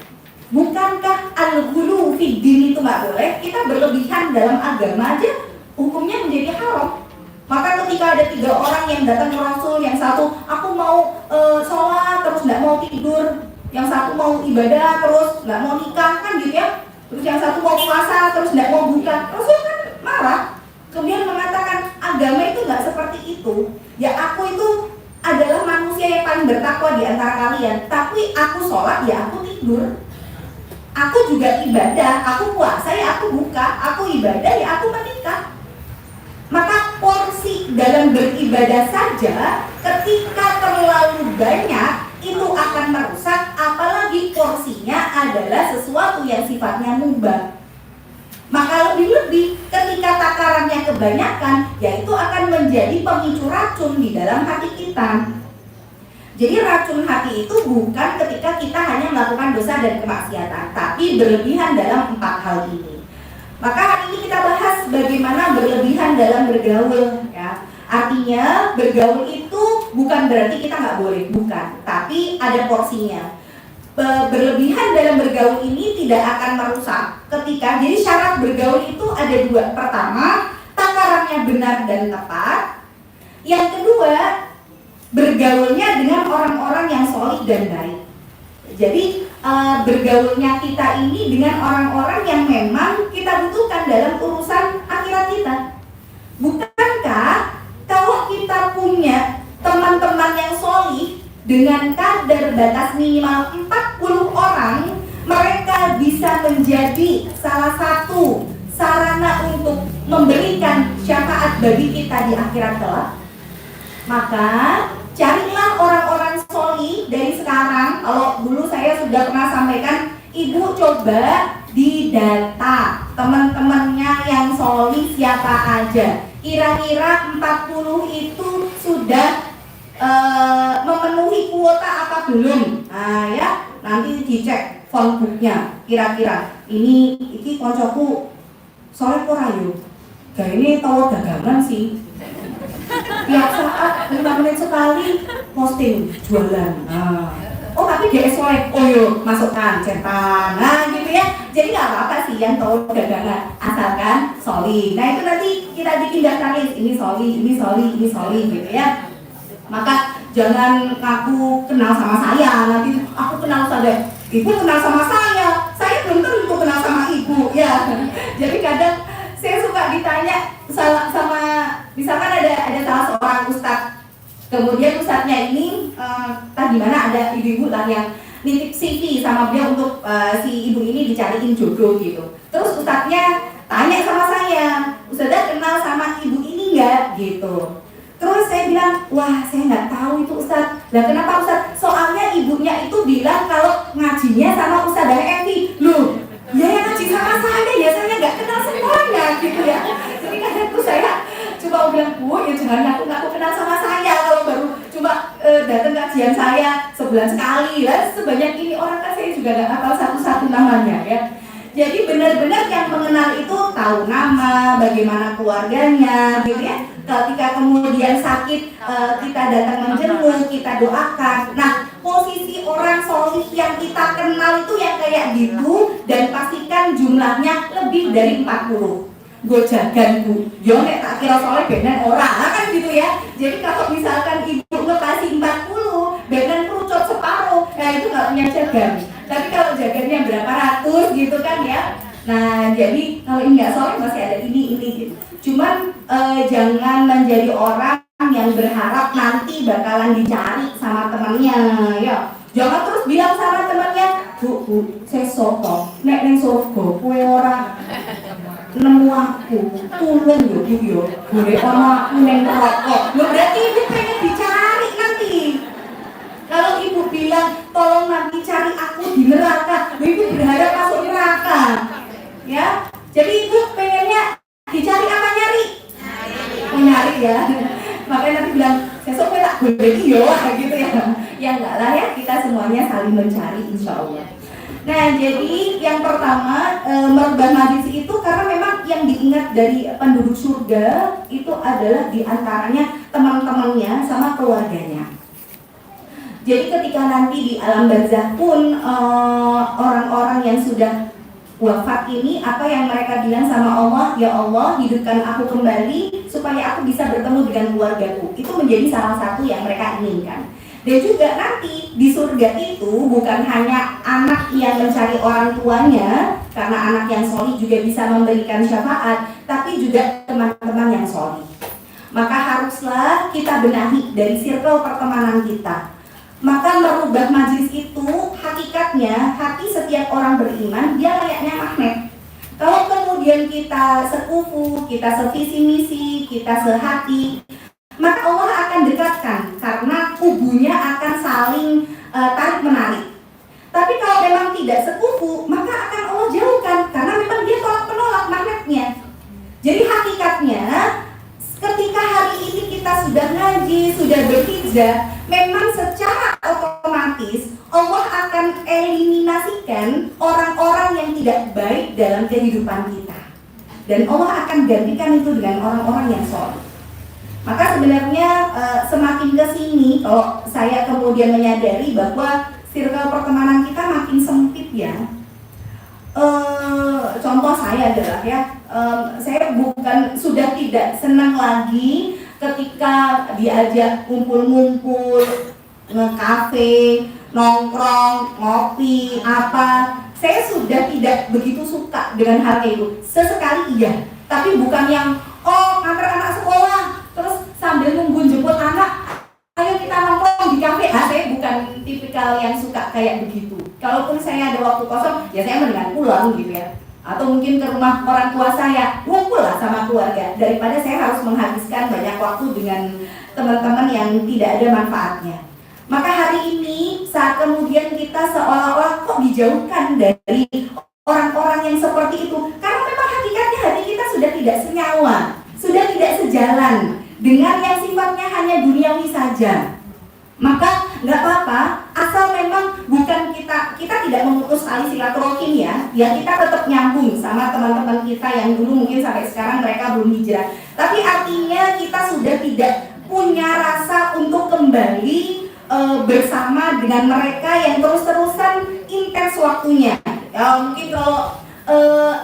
Bukankah al-ghulu fid din itu nggak boleh? Kita berlebihan dalam agama aja hukumnya menjadi haram. Maka ketika ada 3 orang yang datang ke Rasul, yang satu aku mau sholat terus nggak mau tidur, yang satu mau ibadah terus nggak mau nikah kan gitu ya, terus yang satu mau puasa terus nggak mau buka, Rasul kan marah. Kemudian mengatakan agama itu nggak seperti itu. Ya aku itu adalah manusia yang paling bertakwa di antara kalian, tapi aku sholat ya aku tidur. Aku juga ibadah, aku puasa ya aku buka, aku ibadah ya aku menikah. Maka porsi dalam beribadah saja ketika terlalu banyak itu akan merusak, apalagi porsinya adalah sesuatu yang sifatnya mubah. Maka lebih-lebih ketika takarannya kebanyakan, yaitu akan menjadi pemicu racun di dalam hati kita. Jadi racun hati itu bukan ketika kita hanya melakukan dosa dan kemaksiatan, tapi berlebihan dalam 4 hal ini. Maka hari ini kita bahas bagaimana berlebihan dalam bergaul ya. Artinya bergaul itu bukan berarti kita nggak boleh, bukan, tapi ada porsinya. berlebihan dalam bergaul ini tidak akan merusak. Jadi syarat bergaul itu ada dua. Pertama, takarannya benar dan tepat. Yang kedua, bergaulnya dengan orang-orang yang solid dan baik. Jadi bergaulnya kita ini dengan orang-orang yang memang kita butuhkan dalam urusan akhirat kita. Bukankah kalau kita punya teman-teman yang solid dengan kadar batas minimal 40 orang, mereka bisa menjadi salah satu sarana untuk memberikan syafaat bagi kita di akhirat kelak. Maka carilah orang-orang solid dari sekarang. Kalau dulu saya sudah pernah sampaikan, ibu coba didata teman-temannya yang solid siapa aja. Kira-kira 40 itu sudah memenuhi kuota apa belum? Nah ya, nanti dicek phonebooknya. Kira-kira ini koncoku soleh ora yo. Gak ini tahu dagangan sih. Tiap saat 5 menit sekali posting jualan. Oh tapi dia soleh, oh yo masukkan centang. Nah gitu ya. Jadi nggak apa-apa sih yang tahu dagangan, asalkan solid. Nah itu nanti kita bikin daftar list, ini solid, ini solid, ini solid gitu ya. Maka jangan ngaku kenal sama saya, nanti aku kenal saja. Ibu kenal sama saya belum tentu kenal sama ibu ya. Jadi kadang saya suka ditanya sama misalkan ada salah seorang ustadz, kemudian ustadznya ini gimana ada ibu-ibu lah yang nitip CV sama dia untuk si ibu ini dicariin jodoh gitu. Terus ustadznya tanya sama saya, ustadznya kenal sama ibu ini nggak gitu. Terus saya bilang, wah saya nggak tahu itu Ustadz. Lah kenapa Ustadz? Soalnya ibunya itu bilang kalau ngajinya sama Ustadzah Evi. Loh, ya yang ngaji sama saya nggak kenal semuanya gitu ya. Jadi kadang tuh saya coba bilang, bu ya jangan ngaku kenal sama saya kalau baru cuma datang kajian saya sebulan sekali. Lah sebanyak ini orang kan saya juga nggak hafal satu-satu namanya ya. Jadi benar-benar yang mengenal itu tahu nama, bagaimana keluarganya gitu ya. Ketika kemudian sakit kita datang menjenguk, kita doakan. Nah, posisi orang solih yang kita kenal itu yang kayak gitu, dan pastikan jumlahnya lebih dari 40. Gue jagan bu, yo nek tak kira soleh bener orang, kan gitu ya. Jadi kalau misalkan ibu ngasih 40, bener kerucut separuh, ya itu nggak punya jagan. Tapi kalau jagannya berapa ratus gitu kan ya. Nah jadi kalau ini nggak soleh masih ada ini gitu. Cuman jangan menjadi orang yang berharap nanti bakalan dicari sama temannya ya. Jangan terus bilang sama temannya, bu saya soto, nek neng surga kue ora nemu aku, tulung yo bu yo, boleh sama aku neng rokok. Berarti ibu pengen dicari nanti. Kalau ibu bilang tolong nanti cari aku di neraka, ibu berharap masuk neraka, ya. Jadi ibu pengennya dicari apa nyari? Nyari ya. Makanya nanti bilang, besok saya tak boleh iyo, gitu ya. Ya enggak lah ya, kita semuanya saling mencari insya Allah. Nah jadi yang pertama merubah majlis itu karena memang yang diingat dari penduduk surga itu adalah diantaranya teman-temannya sama keluarganya. Jadi ketika nanti di alam barzakh pun orang-orang yang sudah wafat ini, apa yang mereka bilang sama Allah, ya Allah hidupkan aku kembali supaya aku bisa bertemu dengan keluargaku. Itu menjadi salah satu yang mereka inginkan. Dan juga nanti di surga itu bukan hanya anak yang mencari orang tuanya, karena anak yang solih juga bisa memberikan syafaat, tapi juga teman-teman yang solih. Maka haruslah kita benahi dari circle pertemanan kita. Maka merubah majlis itu hakikatnya hati setiap orang beriman dia layaknya magnet. Kalau kemudian kita sekufu, kita sevisi misi, kita sehati, maka Allah akan dekatkan karena kubunya akan saling tarik menarik. Tapi kalau memang tidak sekufu, maka akan Allah jauhkan karena memang dia tolak menolak magnetnya. Jadi hakikatnya ketika hari ini kita sudah ngaji, sudah berhijrah, memang secara otomatis Allah akan eliminasikan orang-orang yang tidak baik dalam kehidupan kita. Dan Allah akan gantikan itu dengan orang-orang yang soleh. Maka sebenarnya semakin ke sini, kalau saya kemudian menyadari bahwa circle pertemanan kita makin sempit ya. Contoh saya adalah ya, saya sudah tidak senang lagi ketika diajak kumpul-kumpul, nge-cafe, nongkrong, ngopi, apa. Saya sudah tidak begitu suka dengan hal itu. Sesekali iya, tapi bukan yang nganter anak sekolah terus sambil nunggu jemput anak, ayo kita nongkrong di kafe. Saya bukan tipikal yang suka kayak begitu. Kalaupun saya ada waktu kosong, ya saya mendingan pulang gitu ya. Atau mungkin ke rumah orang tua saya, ngumpul lah sama keluarga, daripada saya harus menghabiskan banyak waktu dengan teman-teman yang tidak ada manfaatnya. Maka hari ini saat kemudian kita seolah-olah kok dijauhkan dari orang-orang yang seperti itu, karena memang hakikatnya hati kita sudah tidak senyawa, sudah tidak sejalan dengan yang sifatnya hanya duniawi saja. Maka nggak apa-apa, asal memang bukan kita tidak memutus tali silaturahim ya kita tetap nyambung sama teman-teman kita yang dulu mungkin sampai sekarang mereka belum hijrah. Tapi artinya kita sudah tidak punya rasa untuk kembali bersama dengan mereka yang terus-terusan intens waktunya. Ya, mungkin kalau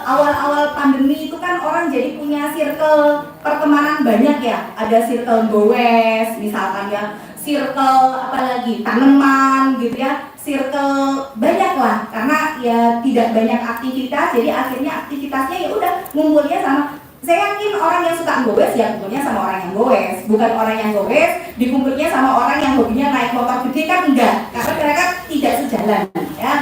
awal-awal pandemi itu kan orang jadi punya circle pertemanan banyak ya. Ada circle goes misalkan ya, circle apalagi tanaman gitu ya, circle banyak lah, karena ya tidak banyak aktivitas, jadi akhirnya aktivitasnya ya udah ngumpulnya sama. Saya yakin orang yang suka goes ya kumpulnya sama orang yang goes, bukan orang yang goes dikumpulnya sama orang yang hobinya naik motor gede, kan enggak, karena mereka tidak sejalan ya.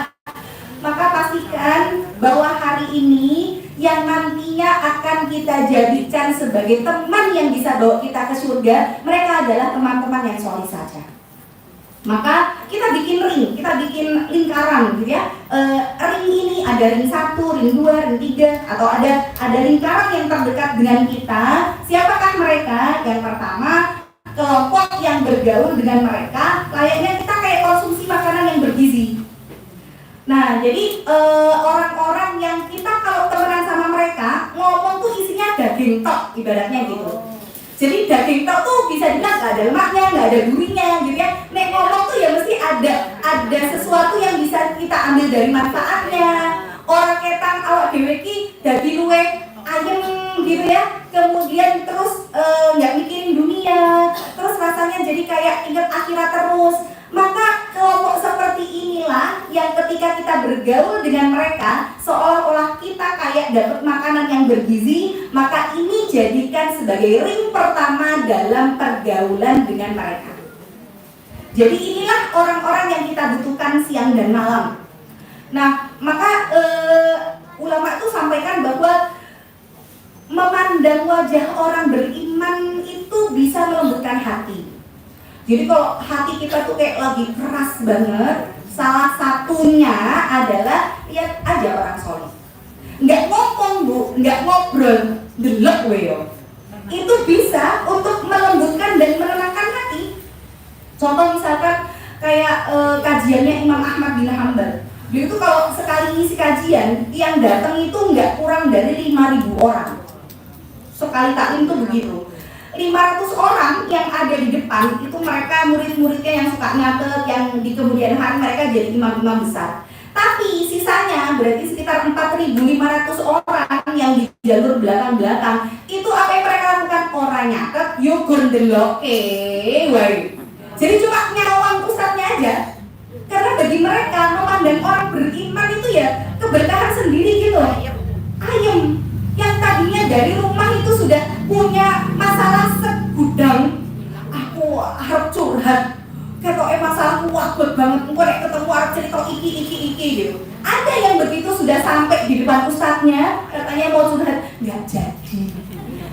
Maka pastikan bahwa hari ini yang nantinya akan kita jadikan sebagai teman yang bisa bawa kita ke surga, mereka adalah teman-teman yang soleh saja. Maka kita bikin ring, kita bikin lingkaran gitu ya. Ring ini ada ring 1, ring 2, ring 3, atau ada lingkaran yang terdekat dengan kita. Siapakah mereka? Yang pertama, kelompok yang bergaul dengan mereka layaknya kita kayak konsumsi makanan yang bergizi. Nah, jadi orang-orang yang kita kalau temenan sama mereka ngomong tuh isinya daging tok, ibaratnya gitu. Jadi daging tok tuh bisa dibilang nggak ada lemaknya, nggak ada durinya, gitu ya. Nek ngomong tuh ya mesti ada sesuatu yang bisa kita ambil dari manfaatnya. Orang ketang awak dhewe iki dadi luwe ayem gitu ya. Kemudian terus nggak mikirin dunia, terus rasanya jadi kayak ingat akhirat terus. Maka kelompok seperti inilah yang ketika kita bergaul dengan mereka seolah-olah kita kayak dapat makanan yang bergizi, maka ini jadikan sebagai ring pertama dalam pergaulan dengan mereka. Jadi inilah orang-orang yang kita butuhkan siang dan malam. Nah, maka ulama itu sampaikan bahwa memandang wajah orang beriman itu bisa melembutkan hati. Jadi kalau hati kita tuh kayak lagi keras banget, salah satunya adalah lihat aja orang soleh. Nggak ngomong bu, nggak ngobrol, delok weyo. Itu bisa untuk melembutkan dan menenangkan hati. Contoh misalkan kayak kajiannya Imam Ahmad bin Hanbal. Dia itu kalau sekali ngisi kajian, yang datang itu nggak kurang dari 5.000 orang. Sekali taklim tuh begitu. 500 orang yang ada di depan itu mereka murid-muridnya yang suka nyatet, yang di kemudian hari mereka jadi imam-imam besar. Tapi sisanya berarti sekitar 4.500 orang yang di jalur belakang-belakang. Itu apa yang mereka lakukan? Orang nyatet, yuk gondeloke, woi. Jadi cuma nyawang pusatnya aja. Karena bagi mereka memandang orang beriman itu ya keberkahan sendiri gitu. Ayem. Yang tadinya dari rumah itu sudah punya masalah segudang, aku harus curhat, kayak masalahku wakil banget, engkau nek ketemu harus cerita iki gitu. Ada yang begitu sudah sampai di depan ustadznya, katanya mau curhat, nggak jadi.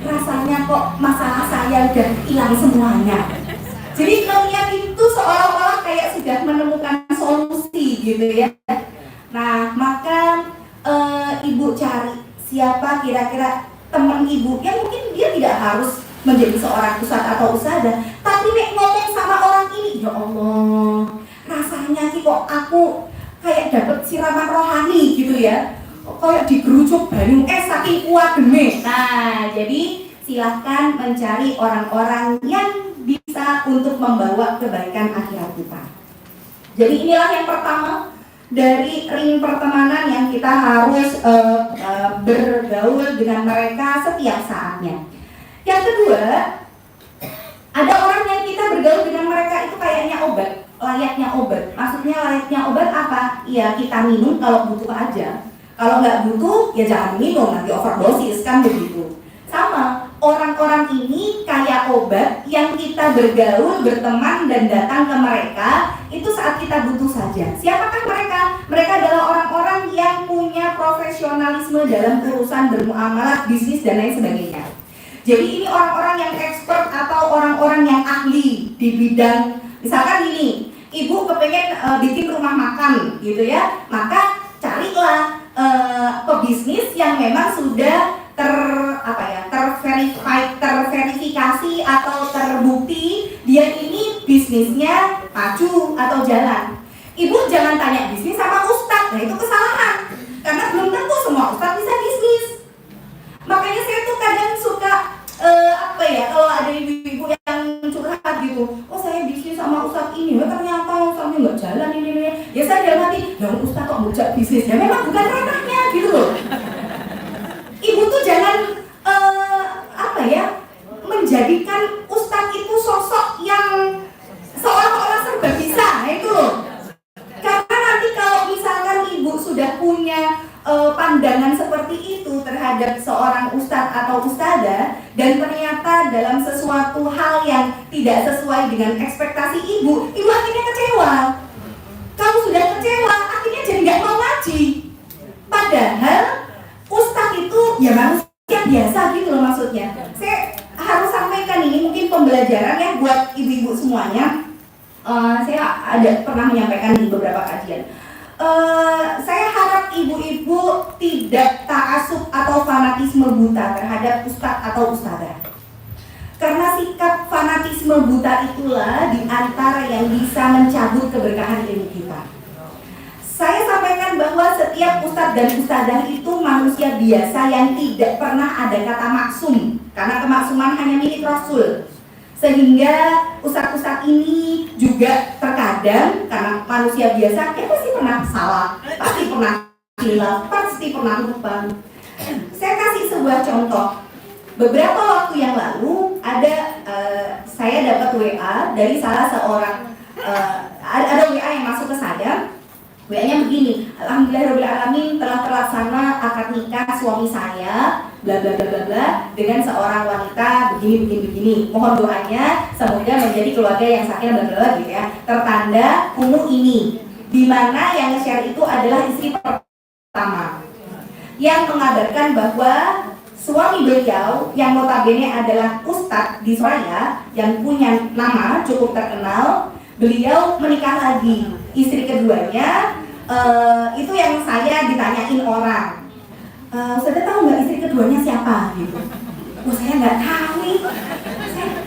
Rasanya kok masalah saya udah hilang semuanya. Jadi ngeliat itu seolah-olah kayak sudah menemukan solusi gitu ya. Nah, maka ibu cari siapa kira-kira teman ibu yang mungkin dia tidak harus menjadi seorang ustadz atau ustadzah, tapi nek ngomong sama orang ini, ya Allah, rasanya sih kok aku kayak dapat siraman rohani gitu ya, kayak digerucuk banyu saking kuat demi. Nah, jadi silahkan mencari orang-orang yang bisa untuk membawa kebaikan akhirat kita. Jadi inilah yang pertama dari ring pertemanan yang kita harus bergaul dengan mereka setiap saatnya. Yang kedua, ada orang yang kita bergaul dengan mereka itu kayaknya obat, layaknya obat. Maksudnya layaknya obat apa? Ya kita minum kalau butuh aja. Kalau nggak butuh, ya jangan minum, nanti overdosis kan begitu. Sama, orang-orang ini kayak obat yang kita bergaul, berteman, dan datang ke mereka itu saat kita butuh saja. Siapakah mereka? Mereka adalah orang-orang yang punya profesionalisme dalam urusan bermuamalah, bisnis, dan lain sebagainya. Jadi ini orang-orang yang expert atau orang-orang yang ahli di bidang, misalkan gini, ibu kepengen bikin rumah makan gitu ya, maka carilah pebisnis yang memang sudah terverifikasi atau terbukti dia ini bisnisnya maju atau jalan. Ibu jangan tanya bisnis sama ustadz, nah itu kesalahan karena belum tentu semua ustadz bisa bisnis. Makanya saya tuh kadang suka kalau ada ibu-ibu yang curhat gitu, oh saya bisnis sama ustadz ini, ternyata ustadznya nggak jalan ini. Ya saya dalam hati, dong ustadz kok ngajak bisnis, ya memang bukan ranahnya gitu loh. Ibu tuh jangan menjadikan ustadz itu sosok yang seolah-olah serba bisa, itu loh. Karena nanti kalau misalkan ibu sudah punya pandangan seperti itu terhadap seorang ustadz atau ustadzah dan ternyata dalam sesuatu hal yang tidak sesuai dengan ekspektasi ibu akhirnya kecewa. Kamu sudah kecewa, akhirnya jadi nggak mau ngaji. Padahal ustadz itu ya manusia biasa gitu loh maksudnya. Saya harus sampaikan ini mungkin pembelajaran ya buat ibu-ibu semuanya. Saya ada pernah menyampaikan di beberapa kajian. Saya harap ibu-ibu tidak ta'assub atau fanatisme buta terhadap ustadz atau ustadzah. Karena sikap fanatisme buta itulah di antara yang bisa mencabut keberkahan ilmu kita. Saya sampaikan bahwa setiap ustadz dan ustadzah itu manusia biasa yang tidak pernah ada kata maksum, karena kemaksuman hanya milik Rasul. Sehingga ustadz-ustadz ini juga terkadang karena manusia biasa, ya pasti pernah salah, pasti pernah hilaf, pasti pernah lupa. Saya kasih sebuah contoh. Beberapa waktu yang lalu saya dapat WA dari salah seorang ada WA yang masuk ke saya. WA-nya begini, alhamdulillahirobbilalamin telah terlaksana akad nikah suami saya bla bla bla bla bla dengan seorang wanita begini. Mohon doanya semoga menjadi keluarga yang sakinah bla bla bla gitu ya. Tertanda ungu ini, di mana yang nge-share itu adalah istri pertama yang mengabarkan bahwa suami beliau yang notabene adalah ustadz di Surabaya yang punya nama cukup terkenal, beliau menikah lagi. Istri keduanya itu yang saya ditanyain orang, sudah tahu nggak istri keduanya siapa gitu? Oh saya nggak tahu nih.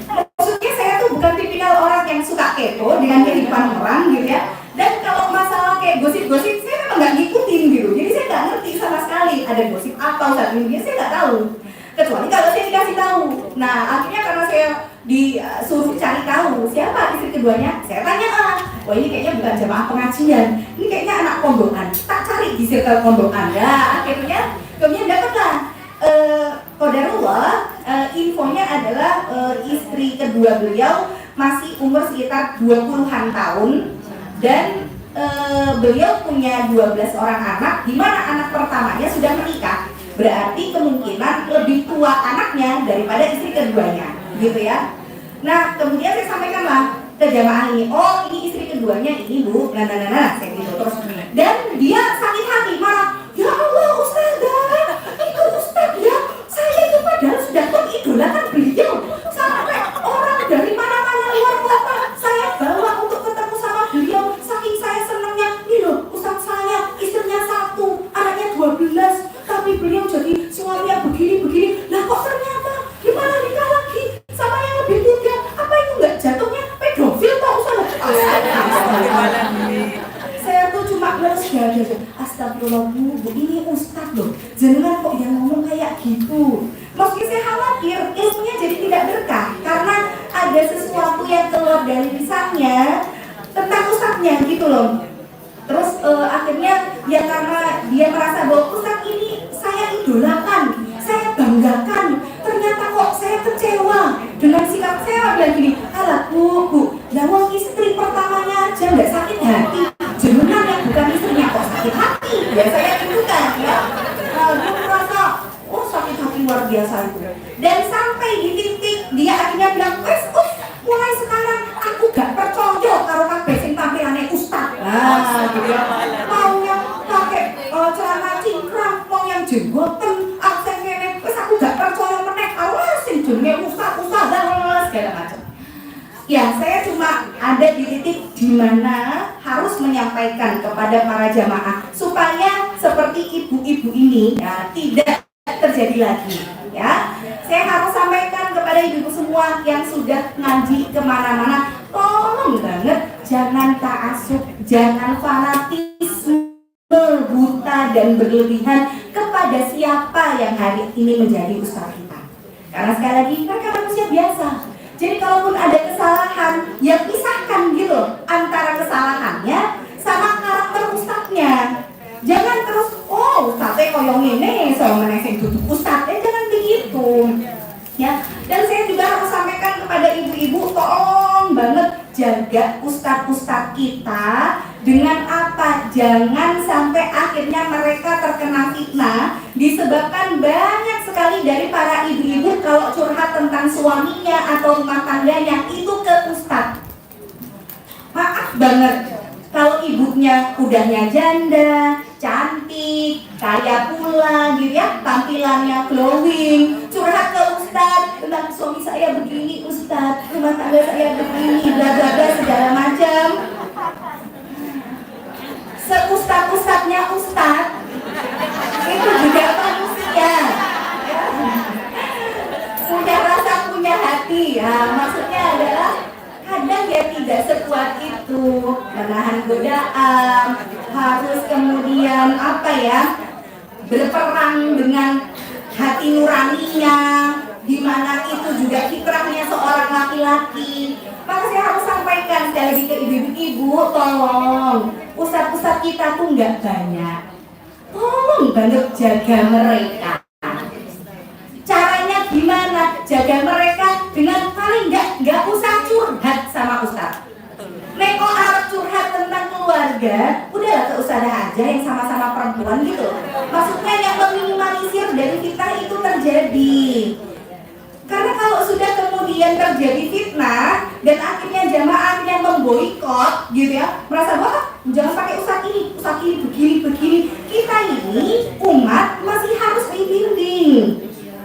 Maksudnya saya tuh bukan tipikal orang yang suka kepo dengan kehidupan orang gitu ya. Dan kalau masalah kayak gosip-gosip saya memang nggak ngikutin gitu. Jadi saya nggak ngerti sama sekali ada gosip apa saat ini, saya nggak tahu. Kecuali kalau saya dikasih tahu. Nah akhirnya karena saya disuruh cari tahu siapa istri keduanya, saya tanya wah ini kayaknya bukan jamaah pengajian, ini kayaknya anak pondokan, tak cari di circle pondokan. Ya akhirnya kemudian dapatlah qadarullah infonya adalah istri kedua beliau masih umur sekitar 20-an tahun dan beliau punya 12 orang anak, di mana anak pertamanya sudah menikah. Berarti kemungkinan lebih tua anaknya daripada istri keduanya, gitu ya. Nah, kemudian saya sampaikanlah ke jamaah ini, oh ini istri keduanya ini bu, saya gitu terus. Dan dia sakit hati, malah, ya Allah ustazah, itu ustaz ya, saya itu padahal sudah mengidolakan beliau. Sampai orang dari mana-mana luar kota, saya bawa untuk ketemu sama beliau, saking saya senangnya, nih loh ustaz saya, istrinya 1, anaknya 12, tapi beliau jadi suami yang begini-begini. Lah kok ternyata gimana nikah lagi sama yang lebih muda? Apa itu nggak jatuhnya pedofil Pak Ustaz? Saya tuh cuma ngeres dada. Astagfirullah bu, ini Ustaz loh. Jangan kok yang ngomong kayak gitu. Meski saya khawatir ilmunya jadi tidak berkah karena ada sesuatu yang keluar dari lisannya tentang ustadznya gitu loh. Terus akhirnya ya karena dia merasa bahwa ustadz ini saya idolakan, saya banggakan, ternyata kok saya kecewa dengan sikap saya. Bilang gini, alah bu, lawang istri pertamanya aja nggak sakit hati, jenengan yang bukan istrinya kok sakit hati. Ya saya itu kan ya, gue merasa oh sakit hati luar biasa itu. Dan sampai di titik dia akhirnya bilang, mulai sekarang aku gak percaya karo kabeh sing tampilannya ustaz. Nah, gitu ya. Mau yang pakai celana cingkrang, mau yang jenggoten, aksen ngene, wis aku gak percaya meneh karo sing jenenge ustaz segala macam. Ya, saya cuma ada di titik di mana harus menyampaikan kepada para jamaah supaya seperti ibu-ibu ini ya tidak terjadi lagi ya. Saya harus sampaikan kepada ibu semua yang sudah ngaji kemana-mana, tolong banget jangan ta'assub, jangan fanatisme buta dan berlebihan kepada siapa yang hari ini menjadi ustaz kita. Karena sekali lagi mereka manusia biasa. Jadi kalaupun ada kesalahan, ya pisahkan gitu antara kesalahannya sama karakter ustaznya. Jangan terus, ustaznya koyong ini, saya meneseng duduk ustaznya, jangan begitu. Ya, dan saya juga harus sampaikan kepada ibu-ibu, tolong banget jaga ustaz-ustaz kita dengan apa? Jangan sampai akhirnya mereka terkena fitnah disebabkan banyak sekali dari para ibu-ibu kalau curhat tentang suaminya atau rumah tangganya itu ke ustaz. Maaf banget, kalau ibunya udahnya janda, cantik, kaya pula gitu ya, tampilannya glowing, curhat ke ustadz tentang suami saya begini ustadz, rumah tangga saya begini, bla bla bla segala macam. Seustad-ustadnya ustadz itu juga manusia, punya rasa, punya hati ya. Maksudnya adalah kadang ya tidak sekuat itu menahan godaan, harus kemudian berperang dengan hati nuraninya, di mana itu juga fitrahnya seorang laki-laki. Maka saya harus sampaikan sekali lagi ke ibu-ibu, tolong ustadz-ustadz kita tuh nggak banyak, tolong banget jaga mereka. Caranya gimana? Jaga mereka dengan paling nggak usah curhat sama ustadz. Neko Arab curhat tentang keluarga, udahlah ke ustadzah aja yang sama-sama perempuan gitu. Maksudnya yang meminimalisir dari fitnah itu terjadi. Karena kalau sudah kemudian terjadi fitnah dan akhirnya jamaahnya memboikot gitu ya, merasa wah jangan pakai ustadz ini begini. Kita ini umat masih harus dibimbing.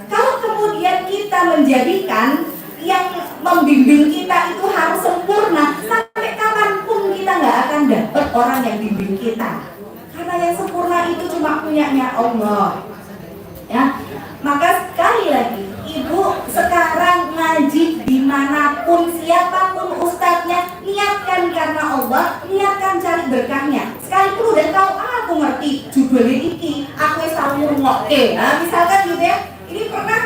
Kalau kemudian kita menjadikan yang membimbing kita itu harus sempurna, sampai kapanpun kita nggak akan dapat orang yang bimbing kita. Karena yang sempurna itu cuma punyanya Allah. Ya, maka sekali lagi, ibu sekarang ngaji dimanapun, siapapun ustadznya, niatkan karena Allah, niatkan cari berkahnya. Sekalipun udah tahu, aku ngerti judulnya iki, aku tahu ngoke. Nah, misalkan gitu ya. Ini pernah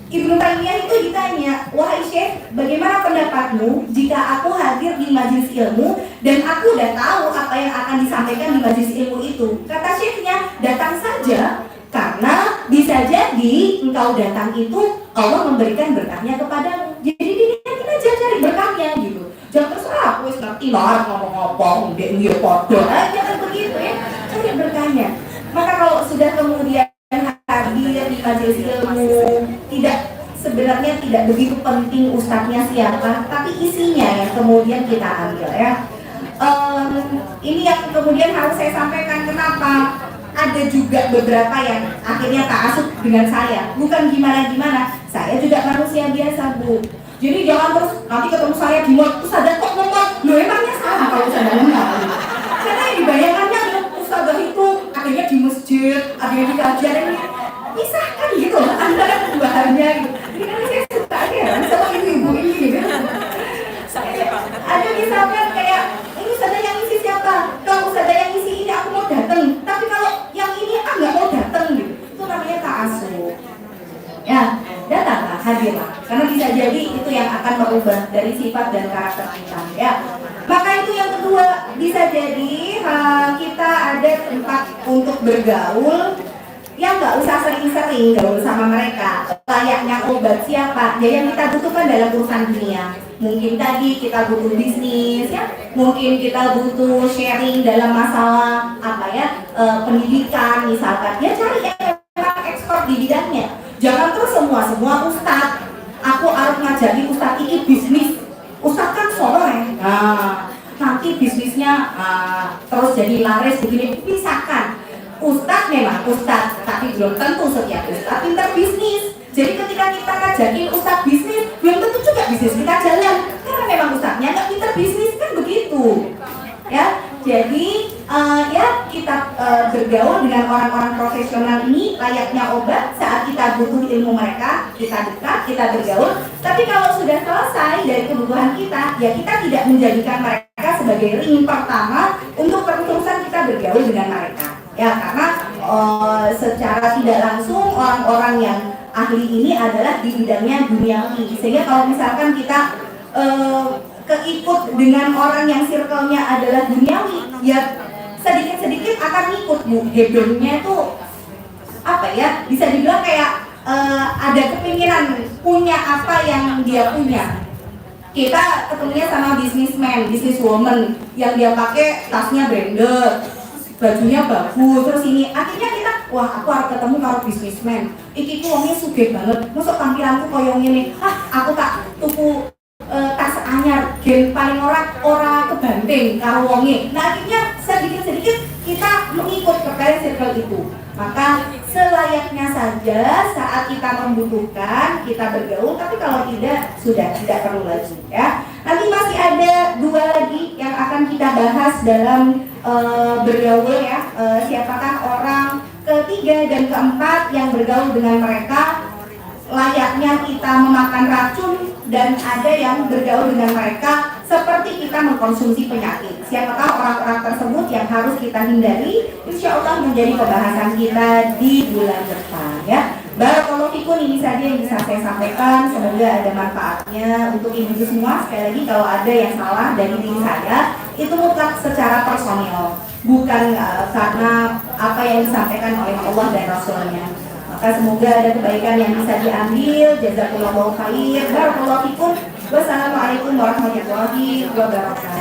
Ibnu Taimiyah itu ditanya, wahai Syekh, bagaimana pendapatmu jika aku hadir di majelis ilmu dan aku udah tahu apa yang akan disampaikan di majelis ilmu itu? Kata Syekhnya, datang saja, karena bisa jadi engkau datang itu Allah memberikan berkahnya kepadamu. Jadi diniatin aja cari berkahnya gitu. Jangan terserah aku ngerti lah ngomong-ngomong, dia podo. Jangan begitu ya, cari berkahnya. Maka kalau sudah kemudian hadir di majelis ilmu, sebenarnya tidak begitu penting ustadznya siapa, tapi isinya yang kemudian kita ambil ya. Ini yang kemudian harus saya sampaikan, kenapa ada juga beberapa yang akhirnya ta'assub dengan saya. Bukan gimana-gimana, saya juga manusia biasa bu. Jadi jangan terus nanti ketemu saya di mall, ustadzah kok ngomong, loh emangnya salah kalau ustadzah ngomong. Karena yang dibayangkannya ustadzah itu akhirnya di masjid, akhirnya di kajian ini pisahkan gitu antara keduanya gitu. Jadi kan saya suka heran sama ibu-ibu ini gitu. Ada misalkan kayak ini ustadzah yang isi siapa? Kalau ustadzah yang isi ini aku mau datang, tapi kalau yang ini nggak mau datang gitu. Itu namanya ta'assub. Ya, datanglah, hadirlah. Karena bisa jadi itu yang akan merubah dari sifat dan karakter kita ya. Maka itu yang kedua, bisa jadi kita ada tempat untuk bergaul yang nggak usah sering-sering gaul sama mereka. Layaknya obat siapa? Ya yang kita butuhkan dalam urusan dunia. Mungkin tadi kita butuh bisnis, ya. Mungkin kita butuh sharing dalam masalah pendidikan misalkan. Ya cari yang memang ekspor di bidangnya. Jangan terus semua ustadz. Aku harus ngajarin ustadz ini bisnis. Ustadz kan soleh. Nah, nanti bisnisnya terus jadi laris begini. Misalkan ustadz memang ustadz, tapi belum tentu setiap ustadz pintar bisnis. Jadi ketika kita ngajakin ustadz bisnis, belum tentu juga bisnis kita jalan, karena memang ustadznya nggak pintar bisnis, kan begitu. Ya, jadi kita bergaul dengan orang-orang profesional ini layaknya obat. Saat kita butuh ilmu mereka, kita dekat, kita bergaul. Tapi kalau sudah selesai dari kebutuhan kita, ya kita tidak menjadikan mereka sebagai ring pertama untuk terusan kita bergaul dengan mereka. Ya, karena secara tidak langsung orang-orang yang ahli ini adalah di bidangnya duniawi. Sehingga kalau misalkan kita keikut dengan orang yang circle-nya adalah duniawi, ya sedikit-sedikit akan ikut. Hedonnya itu bisa dibilang kayak ada kepinginan punya apa yang dia punya. Kita ketemunya sama businesswoman yang dia pakai tasnya branded, bajunya bagus, terus ini akhirnya kita, wah aku harus ketemu karo bisnismen. Iki uangnya sugih banget, masuk tampilanku koyo ngene. Aku tak tuku tas anyar, gen paling ora kebanting karo wonge. Nah akhirnya sedikit-sedikit kita mengikut kepada circle itu. Maka selayaknya saja saat kita membutuhkan kita bergaul, tapi kalau tidak sudah tidak perlu lagi ya. Nanti masih ada 2 lagi yang akan kita bahas dalam bergaul ya. Siapakah orang ketiga dan keempat yang bergaul dengan mereka layaknya kita memakan racun, dan ada yang bergaul dengan mereka seperti kita mengkonsumsi penyakit. Siapakah orang-orang tersebut yang harus kita hindari? Insya Allah menjadi pembahasan kita di bulan depan ya. Barakallahu fikum, ini saja yang bisa saya sampaikan. Semoga ada manfaatnya untuk ibu semua. Sekali lagi kalau ada yang salah dari diri saya, itu mutlak secara personal, bukan karena apa yang disampaikan oleh Allah dan Rasulnya. Maka semoga ada kebaikan yang bisa diambil. Jazakumullahu khair. Barakallahu fikum. Wassalamualaikum warahmatullahi wabarakatuh.